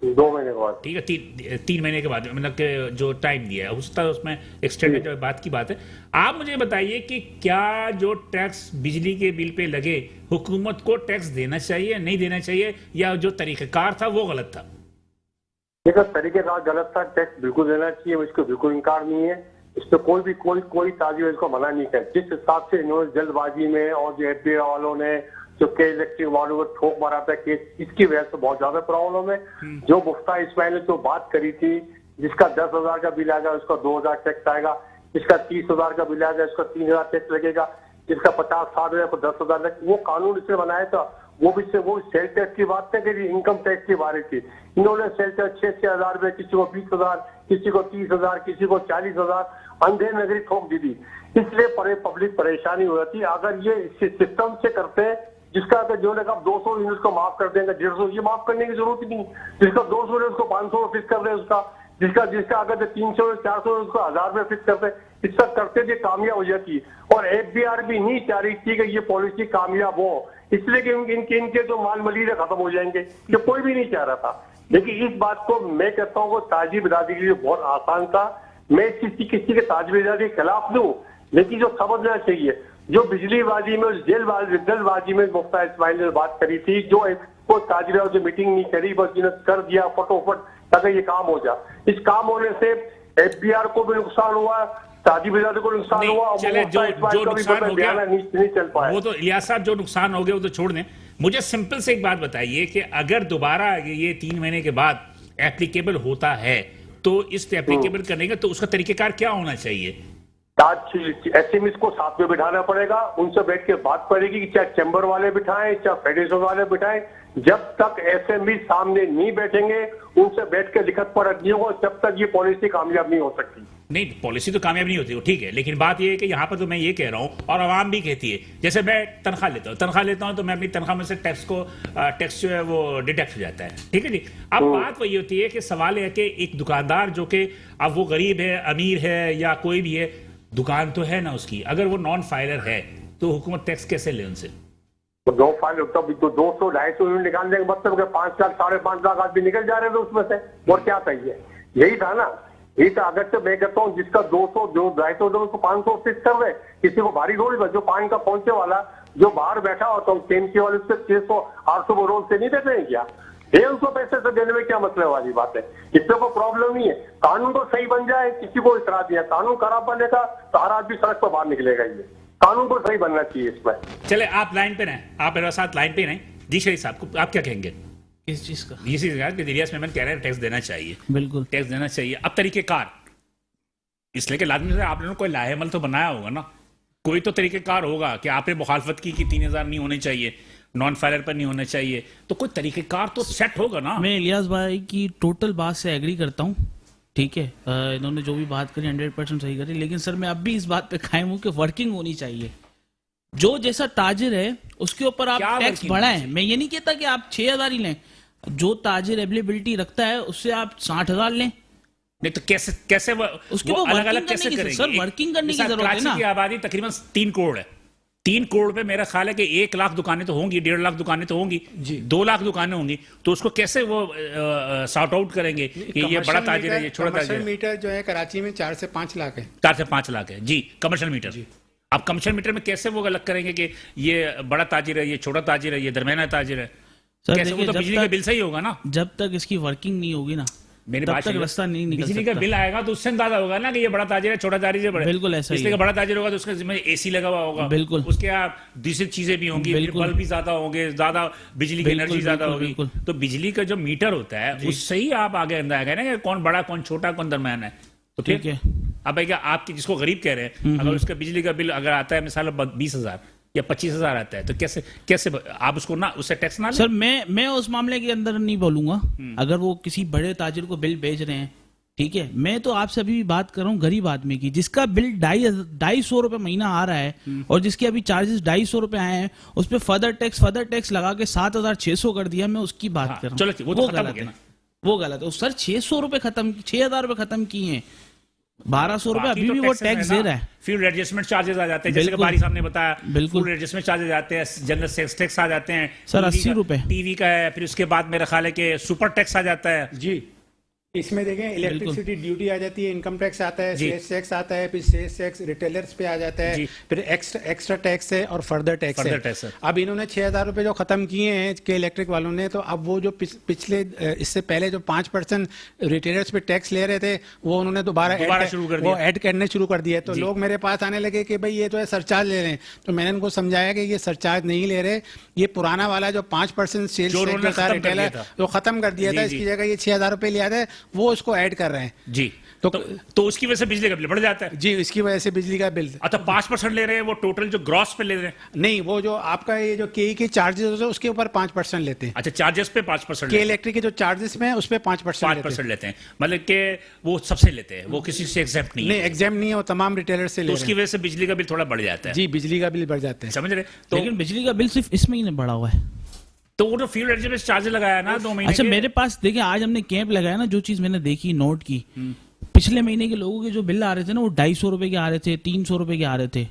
2 महीने के बाद, ठीक है, 3 महीने के बाद, मतलब कि जो टाइम दिया है उसमें एक्सटेंडेड बात की बात है। आप मुझे बताइए कि क्या जो टैक्स बिजली के बिल पे लगे, हुकूमत को टैक्स देना चाहिए नहीं देना चाहिए, या जो तरीक़ेकार था वो गलत था? देखो तरीकेकार गलत था, टैक्स बिल्कुल देना चाहिए, इसको बिल्कुल इनकार नहीं है। इस पर कोई ताजी इसको मना नहीं कर। जिस हिसाब से इन्होंने जल्दबाजी में और जो एफबीआई वालों ने जो के इलेक्ट्रिक वालों को ठोक मारा था केस, इसकी वजह से बहुत ज्यादा प्रॉब्लम है। जो मुफ्ता इस्माइल ने जो बात करी थी, जिसका 10,000 का बिल आएगा उसका 2,000 टैक्स आएगा, जिसका 30,000 का बिल आएगा उसका 3,000 टैक्स लगेगा, जिसका 50-60 हजार को 10,000 टैक्स, वो कानून इसने बनाया था। वो सेल टैक्स की बात नहीं करी, इनकम टैक्स की बात थी। इन्होंने सेल टैक्स 6,000 रुपए, किसी को 20,000, किसी को 30,000, किसी को 40,000 अंधेर नगरी ठोक दी थी। इसलिए पब्लिक परेशानी हो जाती। अगर ये सिस्टम से करते हैं, जिसका अगर जो लगा 200 यूनिट को माफ कर देंगे, 150, ये माफ करने की जरूरत ही नहीं। जिसका 200 यूनिट उसको 500 फिक्स कर दे, उसका जिसका अगर 300 400 उसको 1,000 रुपए फिक्स करते, इसका करते थे कामयाब हो जाती। और एफबीआर भी नहीं चाह रही थी कि ये पॉलिसी कामयाब हो, इसलिए कि इनके जो माल मलीरे खत्म हो जाएंगे, ये कोई भी नहीं चाह रहा था। लेकिन इस बात को मैं कहता हूँ ताजी बिरादरी के लिए बहुत आसान था। मैं किसी के ताजी बिरादरी के खिलाफ दूं, लेकिन जो समझना चाहिए, जो बिजलीबाजी में जल्दबाजी में मुफ्ता इस्माइल ने बात करी थी, जो कोई ताजरा जो मीटिंग नहीं करी, बस जिन्हें कर दिया फटोफट ताकि ये काम हो जाए। इस काम होने से एफबीआर को भी नुकसान हुआ, ताजी बिरादरी को नुकसान हुआ, और चले जो नुकसान हो गया नहीं चल पाया। वो तो इलियास साहब जो नुकसान हो गया वो तो छोड़ दें। मुझे सिंपल से एक बात बताइए कि अगर दोबारा ये 3 महीने के बाद एप्लीकेबल होता है तो इस एप्लीकेबल करने का तो उसका तरीकेकार क्या होना चाहिए? एसएमएस को साथ में बिठाना पड़ेगा, उनसे बैठ के बात पड़ेगी, चाहे चैम्बर वाले बिठाएं चाहे फेडरेशन वाले बिठाएं। जब तक एसएमई सामने नहीं बैठेंगे, उनसे बैठ के लिखत पर नहीं होगा, जब तक ये पॉलिसी कामयाब नहीं हो सकती। नहीं, पॉलिसी तो कामयाब नहीं होती, वो ठीक है, लेकिन बात ये है कि यहाँ पर तो मैं ये कह रहा हूँ और आवाम भी कहती है, जैसे मैं तनख्वाह लेता हूँ तो मैं अपनी तनख्वाह में से टैक्स जो है वो डिडक्ट हो जाता है, ठीक है जी। अब बात वही होती है कि सवाल है कि एक दुकानदार जो कि अब वो गरीब है, अमीर है या कोई भी है, दुकान तो है ना उसकी, अगर वो नॉन फाइलर है तो हुकूमत टैक्स कैसे ले उनसे? तो 2 फाइल तो 200-250 यूनिट निकालने का मतलब 5 लाख 5.5 लाख आदमी निकल जा रहे थे उसमें से, और क्या चाहिए? यही था ना, यही था। अगर से मैं कहता हूँ जिसका 200 जो 250 उसको 500 फिक्स कर रहे, किसी को भारी रोल जो पानी का पहुंचे वाला जो बाहर बैठा होता हूँ केएमसी वाले उससे 600-800 को रोल से नहीं देते हैं क्या? ये उनको पैसे से देने में क्या मतलब वाली बात है? इससे कोई प्रॉब्लम नहीं है, कानून तो सही बन जाए, किसी को इतराज नहीं है। कानून खराब बनेगा तो हर आदमी सड़क पर बाहर निकलेगा। ये कानून को सही बनना चाहिए इसमें। चले आप लाइन पे रहें, आप मेरे साथ लाइन पे रहें। जी शरीफ साहब, आप क्या कहेंगे किस चीज का? इसी इलियास मेमन कह रहे हैं टैक्स देना चाहिए, बिल्कुल टैक्स देना चाहिए। अब तरीकेकार इसलिए कि लाजमी से आप लोगों ने कोई लाहेमल तो बनाया होगा ना, कोई तो तरीकेकार होगा कि आपने मुखालफत की कि 3000 नहीं होने चाहिए, नॉन फाइलर पर नहीं होना चाहिए, तो कोई तरीकेकार तो सेट होगा ना। मैं इलियास भाई की टोटल बात से एग्री करता हूँ, ठीक है। इन्होंने जो भी बात करी 100% सही करी, लेकिन सर मैं अब भी इस बात पे कायम हूँ कि वर्किंग होनी चाहिए। जो जैसा ताजिर है उसके ऊपर आप क्या टैक्स working बढ़ाएं। मैं ये नहीं कहता कि आप 6000 ही लें, जो ताजिर अवेलेबिलिटी रखता है उससे आप 60,000 लें। नहीं तो कैसे उसके वो ऊपर अलग अलग working कैसे करने की- करेंगे? सर, working करने की जैसा जरूरत है कराची ना। की आबादी तकरीबन 3 करोड़ है, 3 करोड़ पे मेरा ख्याल है कि 1 लाख दुकानें तो होंगी, 1.5 लाख दुकानें तो होंगी जी। 2 लाख दुकानें होंगी, तो उसको कैसे वो सॉर्ट आउट करेंगे कि ये बड़ा ताजिर है, ये छोटा ताजिर है? मीटर जो है कराची में 4 से 5 लाख है। 4 से 5 लाख है जी कमर्शियल मीटर। आप कमर्शियल मीटर में कैसे वो अलग करेंगे कि ये बड़ा ताजिर है, ये छोटा ताजिर है, ये दरमियाना ताजिर है? सर कैसे? वो देखिए, तो बिजली जब का तक बिल से ही होगा ना। जब तक इसकी वर्किंग नहीं होगी ना, मेरी तब बात तक सही है। रास्ता नहीं निकल बिजली का सकता। बिल आएगा तो उससे अंदाजा होगा ना कि ये बड़ा ताजिर है, छोटा ताजिर है, बड़ा। बिल्कुल ऐसा ही इसलिए है। कि बड़ा ताजिर होगा तो उसके जिम्मे एसी लगा हुआ होगा, बिल्कुल। उसके आप दूसरी चीजें भी होंगी, बिल्कुल। बल्ब भी ज्यादा होंगे, ज्यादा बिजली की बिल्कुल, एनर्जी ज्यादा बिल्कुल, होगी, बिल्कुल। तो बिजली का जो मीटर होता है उससे ही आप आगे अंदाजा करें ना कि कौन बड़ा कौन छोटा कौन दरम्यान है। तो ठीक है। अब भैया आपकी जिसको गरीब कह रहे हैं, अगर उसका बिजली का बिल अगर आता है मिसाल 20,000 या 25,000 आता है, तो कैसे आप उसको ना उससे टैक्स ना लें? सर मैं उस मामले के अंदर नहीं बोलूंगा। अगर वो किसी बड़े ताजिर को बिल भेज रहे हैं, ठीक है, मैं तो आपसे अभी भी बात कर रहा हूँ गरीब आदमी की, जिसका बिल 250 रुपए महीना आ रहा है और जिसके अभी चार्जेस 250 रुपए आए हैं, उस पर फर्दर टैक्स लगा के 7,600 कर दिया। मैं उसकी बात कर रहा हूँ। चलो, वो तो खत्म हो गलत गया है, ना। वो गलत है। सर 600 रुपए खत्म, 6,000 रुपए खत्म किए हैं, 1,200 रुपए बाकी अभी तो भी वो taxes टैक्स है दे ना। रहा है। फ्यूल एडजस्टमेंट चार्जेस आ जाते हैं, जैसे कि बिल्कुल। बारी साहब ने बताया, बिल्कुल। फ्यूल एडजस्टमेंट चार्जेस आते हैं, जनरल सेल्स टैक्स आ जाते हैं सर, टीवी 80 का- रुपए। टीवी का है, फिर उसके बाद मेरा ख्याल है कि सुपर टैक्स आ जाता है। जी, इसमें देखें इलेक्ट्रिसिटी ड्यूटी आ जाती है, इनकम टैक्स आता है, जी। सेल्स टैक्स आता है, फिर सेल्स टैक्स रिटेलर्स पे आ जाता है, जी। फिर एक्स्ट्रा टैक्स है और फर्दर टैक्स Further tax है। अब इन्होंने 6,000 रुपए जो खत्म किए हैं के इलेक्ट्रिक वालों ने, तो अब वो जो पिछले इससे पहले जो 5% रिटेलर्स पे टैक्स ले रहे थे, वो उन्होंने दोबारा शुरू कर दिया। ऐड करने शुरू कर दिया। तो जी। लोग मेरे पास आने लगे कि भाई ये तो है सरचार्ज ले रहे हैं। तो मैंने उनको समझाया कि ये सरचार्ज नहीं ले रहे, ये पुराना वाला जो 5% सेल्स जो उन्होंने टैक्स था खत्म कर दिया रिटेलर था। जो खत्म कर दिया जी, था, जी। इसकी जगह ये 6,000 रुपए लिया था, वो उसको ऐड कर रहे हैं। जी, तो- तो उसकी वजह से बिजली का बिल बढ़ जाता है। जी, इसकी वजह से बिजली का बिल अच्छा, 5% ले रहे हैं, वो टोटल जो ग्रॉस पे ले रहे हैं। नहीं, वो जो आपका ये जो के चार्जेस होते हैं उसके ऊपर 5% लेते हैं। अच्छा, चार्जेस पे 5% के इलेक्ट्रिक के जो चार्जेस में है उस पर 5% लेते हैं। 5% लेते हैं, मतलब कि वो सबसे लेते हैं, वो किसी से एक्सेप्ट नहीं नहीं, है। एग्जाम नहीं है, वो तमाम रिटेलर से तो ले उसकी रहे वजह से बिजली का बिल थोड़ा बढ़ जाता हैं। है। जी, बिजली का बिल बढ़ जाते हैं। समझ रहे? तो लेकिन बिजली का बिल सिर्फ इस महीने बढ़ा हुआ है। तो वो जो फ्यूल एडजस्टमेंट चार्ज लगाया ना 2 महीने अच्छा, के, मेरे पास देखिए, आज हमने कैंप लगाया ना, जो चीज मैंने देखी नोट की, पिछले महीने के लोगों के जो बिल आ रहे थे ना, वो 250 रुपए के आ रहे थे, 300 रुपए के आ रहे थे,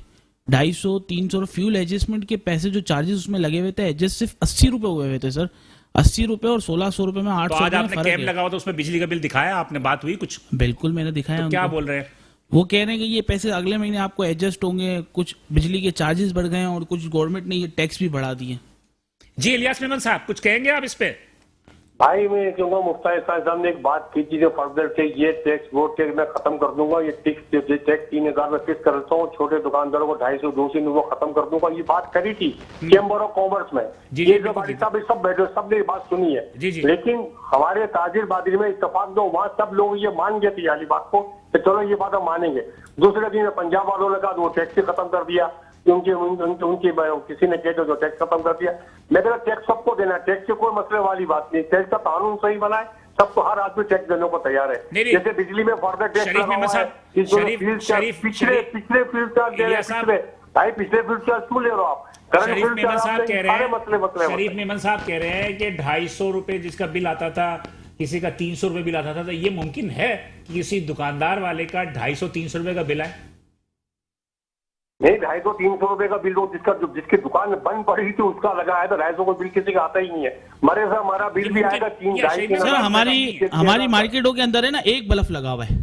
250 300। फ्यूल एडजस्टमेंट के पैसे जो चार्जेस उसमें लगे हुए थे, एडजस्ट सिर्फ 80 रुपए हुए हुए थे सर। 80 रुपए और 1600 रुपए में तो 800 आज रुपए में आपने फर्क कैंप है। लगा हुआ तो उसमें बिजली का बिल दिखाया आपने, बात हुई कुछ? बिल्कुल मैंने दिखाया तो क्या उनको। बोल रहे हैं? वो कह रहे हैं कि ये पैसे अगले महीने आपको एडजस्ट होंगे, कुछ बिजली के चार्जेस बढ़ गए हैं और कुछ गवर्नमेंट ने ये टैक्स भी बढ़ा दिए। जी इलियास मेमन साहब, कुछ कहेंगे आप इस पे? भाई मैं कहूँगा मुफ्ती साहब ने एक बात की थी जो फर्दर से ये टैक्स वो टैक्स मैं खत्म कर दूंगा, ये टैक्स 3,000 में फिक्स कर देता हूँ, छोटे दुकानदारों को 250-200 वो खत्म कर दूंगा, ये बात करी थी चैम्बर ऑफ कॉमर्स में। जी, ये जी, जो बिल्कुल, भाई साहब सब बैठे सबने ये बात सुनी है। जी, जी। लेकिन हमारे ताजिर बाजिर में इत्तेफाक दो, वहाँ सब लोग ये मान गए थे वाली बात को, तो चलो ये बात हम मानेंगे। दूसरे दिन पंजाब वालों ने कहा वो टैक्स ही खत्म कर दिया, उनकी किसी ने कह जो टैक्स खत्म कर दिया। मैं कहता टैक्स सबको देना है, टैक्स से कोई मसले वाली बात नहीं, टैक्स का कानून सही बनाए, तब तो हर आदमी टैक्स देने को तैयार है। नहीं, जैसे बिजली में फर्दर टैक्स शरीफ लगा मेमन हुआ है, साहब, इसमें शरीफ- फील्ड शरीफ- पिछले शरीफ- पिछले फील्ड चार्ज दे रहे इलियास हैं, साहब, पिछले भाई पिछले फील्ड चार्ज क्यों ले रहे हो आप? करंट शरीफ फील्ड मेमन चार्ज साहब आपने कह सारे रहे मसले हैं, शरीफ मेमन साहब कह रहे हैं कि 250 रुपए जिसका बिल आता था, किसी का 300 रुपए बिल आता था, तो ये मुमकिन है कि किसी दुकानदार वाले का 250-300 रुपए का बिल आए? नहीं, 250-300 रुपए का बिल हो, जिसकी दुकान बंद पड़ी थी उसका लगा है, तो 250 को बिल किसी का आता ही नहीं है। मरे से हमारा बिल भी मुमकिन- आएगा 3 ये 2.5 शरीफ सर साहब, हमारी मार्केटों के अंदर है ना एक बल्ब लगा हुआ है,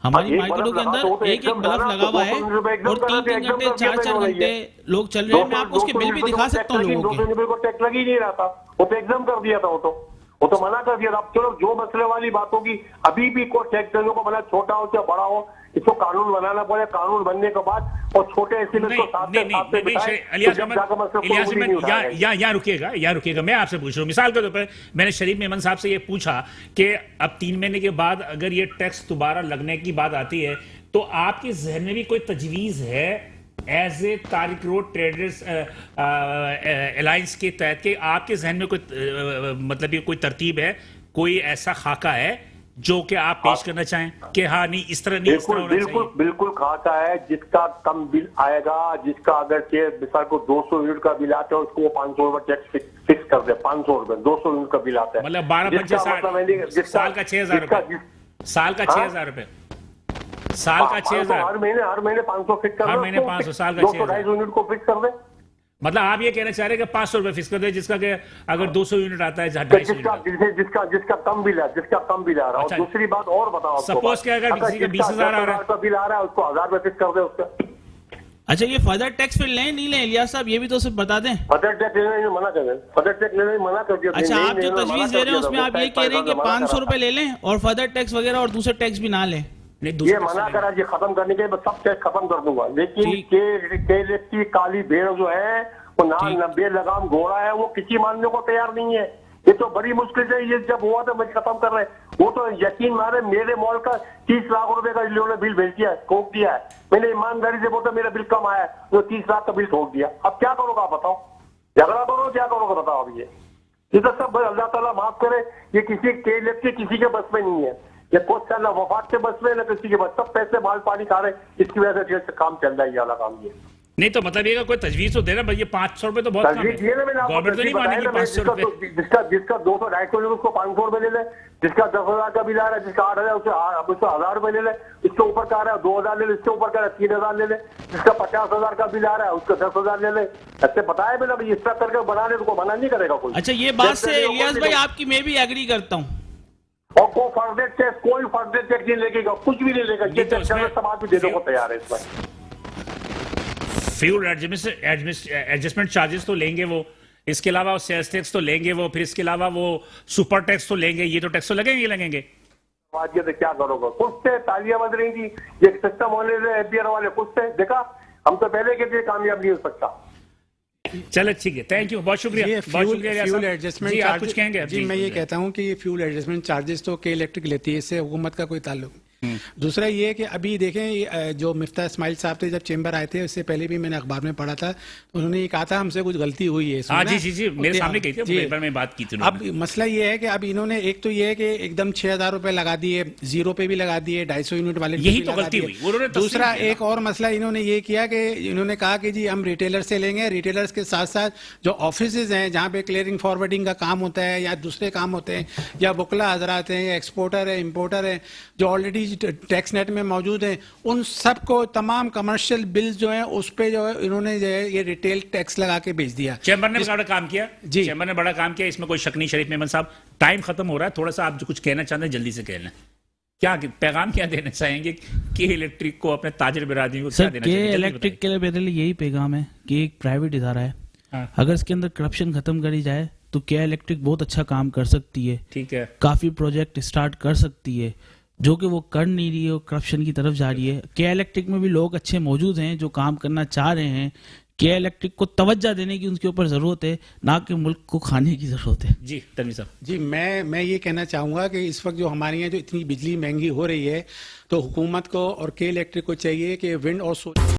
हमारी एक मार्केटों बल्ब के लगा तो अंदर एक एकदम बल्ब जाना, लगा हुआ है 200 रुपए एकदम और जाना, 3 एकदम घंटे करके 4 पेमेंट घंटे हो लोग चल रहे हैं। मैं आपको उसके बिल भी दिखा सकता हूँ लोगों के। 200 को टैक्स लग ही नहीं रहा था, वो तो एग्जाम कर दिया था, वो तो मना कर दिया था। अब चलो जो मसले वाली बात होगी, अभी भी कोई टैक्स देने को मना, छोटा हो चाहे बड़ा हो, इसको कानून बनाना पड़े, कानून बनने के बाद और छोटे ऐसे में इसको साथ में बिठाए, तो जब जाकर मसला कोई भी नहीं उठाएगा। यहाँ रुकिएगा, मैं आपसे पूछ रहा हूँ, मिसाल के तौर पर मैंने शरीफ मेमन साहब से ये पूछा कि अब 3 महीने के बाद अगर ये टैक्स दोबारा लगने की बात आती है, तो आपके जहन में भी कोई तजवीज है as a Tariq road traders alliance के तहत के आपके जहन में कोई मतलब ये कोई तरतीब है, कोई ऐसा खाका है जो कि आप पेश करना चाहें कि हाँ नहीं इस तरह नहीं, इस तरह होना चाहिए? बिल्कुल खाता है, जिसका कम बिल आएगा, जिसका अगर के मिसाल को 200 यूनिट का बिल आता है, उसको वो 500 रुपए टैक्स फिक्स कर दे। 500 रुपए 200 यूनिट का बिल आता है, मतलब 12 साल का 6,000 रुपए, साल का 6,000 रुपए, साल का 6,000, हर महीने 500 फिक्स कर दे, हर महीने 500, साल का 200 250 यूनिट को फिक्स कर दे। मतलब आप ये कहना चाह रहे हैं कि 500 रुपए फिक्स कर दे, जिसका कि अगर 200 यूनिट आता है, 250 यूनिट जिसका कम बिल है, जिसका कम बिल आ रहा है। अच्छा। और दूसरी बात और बताओ, सपोज कि अगर किसी का 20,000 आ रहा है, का बिल आ रहा है, उसको 1000 रुपए फिक्स कर दे उसका। अच्छा, ये फर्दर टैक्स फिर लें नहीं लें इलियास साहब, ये भी तो सिर्फ बता दें। फर्दर टैक्स लेने मना कर दे, फर्दर टैक्स लेने मना कर दिया। अच्छा, आप जो तजवीज दे रहे हैं उसमें आप ये कह रहे हैं कि 500 रुपए ले लें और फर्दर टैक्स वगैरह और दूसरे टैक्स भी ना लें? नहीं ये दूसरे मना करा, ये खत्म करने के मैं सब टैक्स खत्म कर दूंगा, लेकिन ठीक। केले की काली भेड़ जो है वो ना ठीक। 90 लगाम घोड़ा है, वो किसी मानने को तैयार नहीं है। ये तो बड़ी मुश्किल से ये जब हुआ था मैं खत्म कर रहे हैं, वो तो यकीन मारे मेरे मॉल का 30 लाख रुपए का इन्होंने बिल भेज दिया है, ठोक दिया है। मैंने ईमानदारी से बोलता मेरा बिल कम आया है, वो 30 लाख का बिल ठोक दिया। अब क्या करोगे आप बताओ? झगड़ा करो, क्या करोगे बताओ? अब ये तो सब अल्लाह ताला माफ करे, ये किसी किसी के बस में नहीं है, ये कुछ ना वफाक के बस में ना किसी के बस, सब पैसे माल पानी खा रहे, इसकी वजह से काम चल रहा है, ये वाला काम ये। नहीं तो मतलब ये कोई तजवीज तो देना भाई, ये 500 रुपए तो बहुत कम है, तजवीज दिए ना मैंने आपको, गवर्नमेंट तो नहीं बताया मानेगी ना, 500 रुपए। जिसका 200-250 यूनिट उसको 500 रुपए ले ले, जिसका 10,000 का बिल आ रहा है, जिसका 8,000 उसको 1,000 रुपए ले ले, इसके ऊपर का आ रहा है 2,000 ले ले, इसके ऊपर का 3,000 ले ले, जिसका 50,000 का बिल आ रहा है उसका 10,000 ले ले। ऐसे बताया मैंने, इस तरह करके बनाने को मना नहीं करेगा कोई। अच्छा, ये बात से इलियास भाई आपकी मैं भी एग्री करता हूँ। और कोई फर्दर टैक्स नहीं लगेगा, कुछ भी नहीं लेगा, ये तो उसमें- समाज भी देने को तैयार है इसमें। फ्यूल एडजस्टमेंट चार्जेस तो लेंगे वो, इसके अलावा वो सेल्स टैक्स तो लेंगे वो, फिर इसके अलावा वो सुपर टैक्स तो लेंगे, ये तो टैक्स तो लगेंगे। आज ये क्या करोगे? कुछ से तालियां बज रही थी, ये सिस्टम होने से एफबीआर वाले कुछ से देखा, हम तो पहले के थे कामयाब नहीं हो सकता। चलो ठीक है, थैंक यू, बहुत शुक्रिया, ये बहुत शुक्रिया फ्यूल साहब। एडजस्टमेंट जी आप कुछ कहेंगे अब? जी, मैं ये कहता हूँ कि ये फ्यूल एडजस्टमेंट चार्जेस तो के इलेक्ट्रिक लेती है, इससे हुकूमत का कोई ताल्लुक नहीं। दूसरा ये है कि अभी देखें, जो मिफ्ता इस्माइल साहब थे जब चेंबर आए थे, उससे पहले भी मैंने अखबार में पढ़ा था, तो उन्होंने ये कहा था हमसे कुछ गलती हुई है इसमें हाँ ना। जी मेरे सामने कही थी, जी। एक बार मैं बात की थी अब मसला ये है कि अब इन्होंने एक तो ये है कि एकदम 6,000 रुपए लगा दिए, जीरो पे भी लगा दिए, 250 यूनिट वाले यही पे तो लगा गलती दिए। हुई, उन्होंने तस्लीम दूसरा किया ना। एक और मसला इन्होंने ये किया कि इन्होंने कहा कि जी हम रिटेलर से लेंगे, रिटेलर्स के साथ साथ जो ऑफिसेज हैं जहाँ पे क्लियरिंग फॉरवर्डिंग का काम होता है या दूसरे काम होते हैं, या वकला हजरात हैं, या एक्सपोर्टर है, इम्पोर्टर है, जो ऑलरेडी टैक्स नेट में मौजूद हैं, उन सबको तमाम कमर्शियल बिल्स जो हैं उस पे जो है इन्होंने जो है ये रिटेल टैक्स लगा के भेज दिया। चैम्बर ने बड़ा काम किया जी। चैम्बर ने बड़ा काम किया, इसमें कोई शक नहीं। शरीफ मेमन साहब, टाइम खत्म हो रहा है, थोड़ा सा आप जो कुछ कहना चाहते हैं जल्दी से कह लें। क्या पैगाम क्या देना चाहेंगे के इलेक्ट्रिक को, अपने ताजर बिरादरी को क्या सर, देना के चाहेंगे? जल्दी इलेक्ट्रिक के लिए मेरे लिए यही पैगाम है कि एक प्राइवेट इदारा है, हाँ। अगर इसके अंदर करप्शन खत्म करी जाए तो के इलेक्ट्रिक बहुत अच्छा काम कर सकती है, ठीक है। काफी प्रोजेक्ट स्टार्ट कर सकती है, जो कि वो कर नहीं रही है, वो करप्शन की तरफ जा रही है। के इलेक्ट्रिक में भी लोग अच्छे मौजूद हैं जो काम करना चाह रहे हैं। के इलेक्ट्रिक को तवज्जो देने की उनके ऊपर जरूरत है, ना कि मुल्क को खाने की जरूरत है। जी तनवीर साहब। जी, मैं ये कहना चाहूँगा कि इस वक्त जो हमारे यहाँ जो इतनी बिजली महंगी हो रही है, तो हुकूमत को और के इलेक्ट्रिक को चाहिए कि विंड और सोलर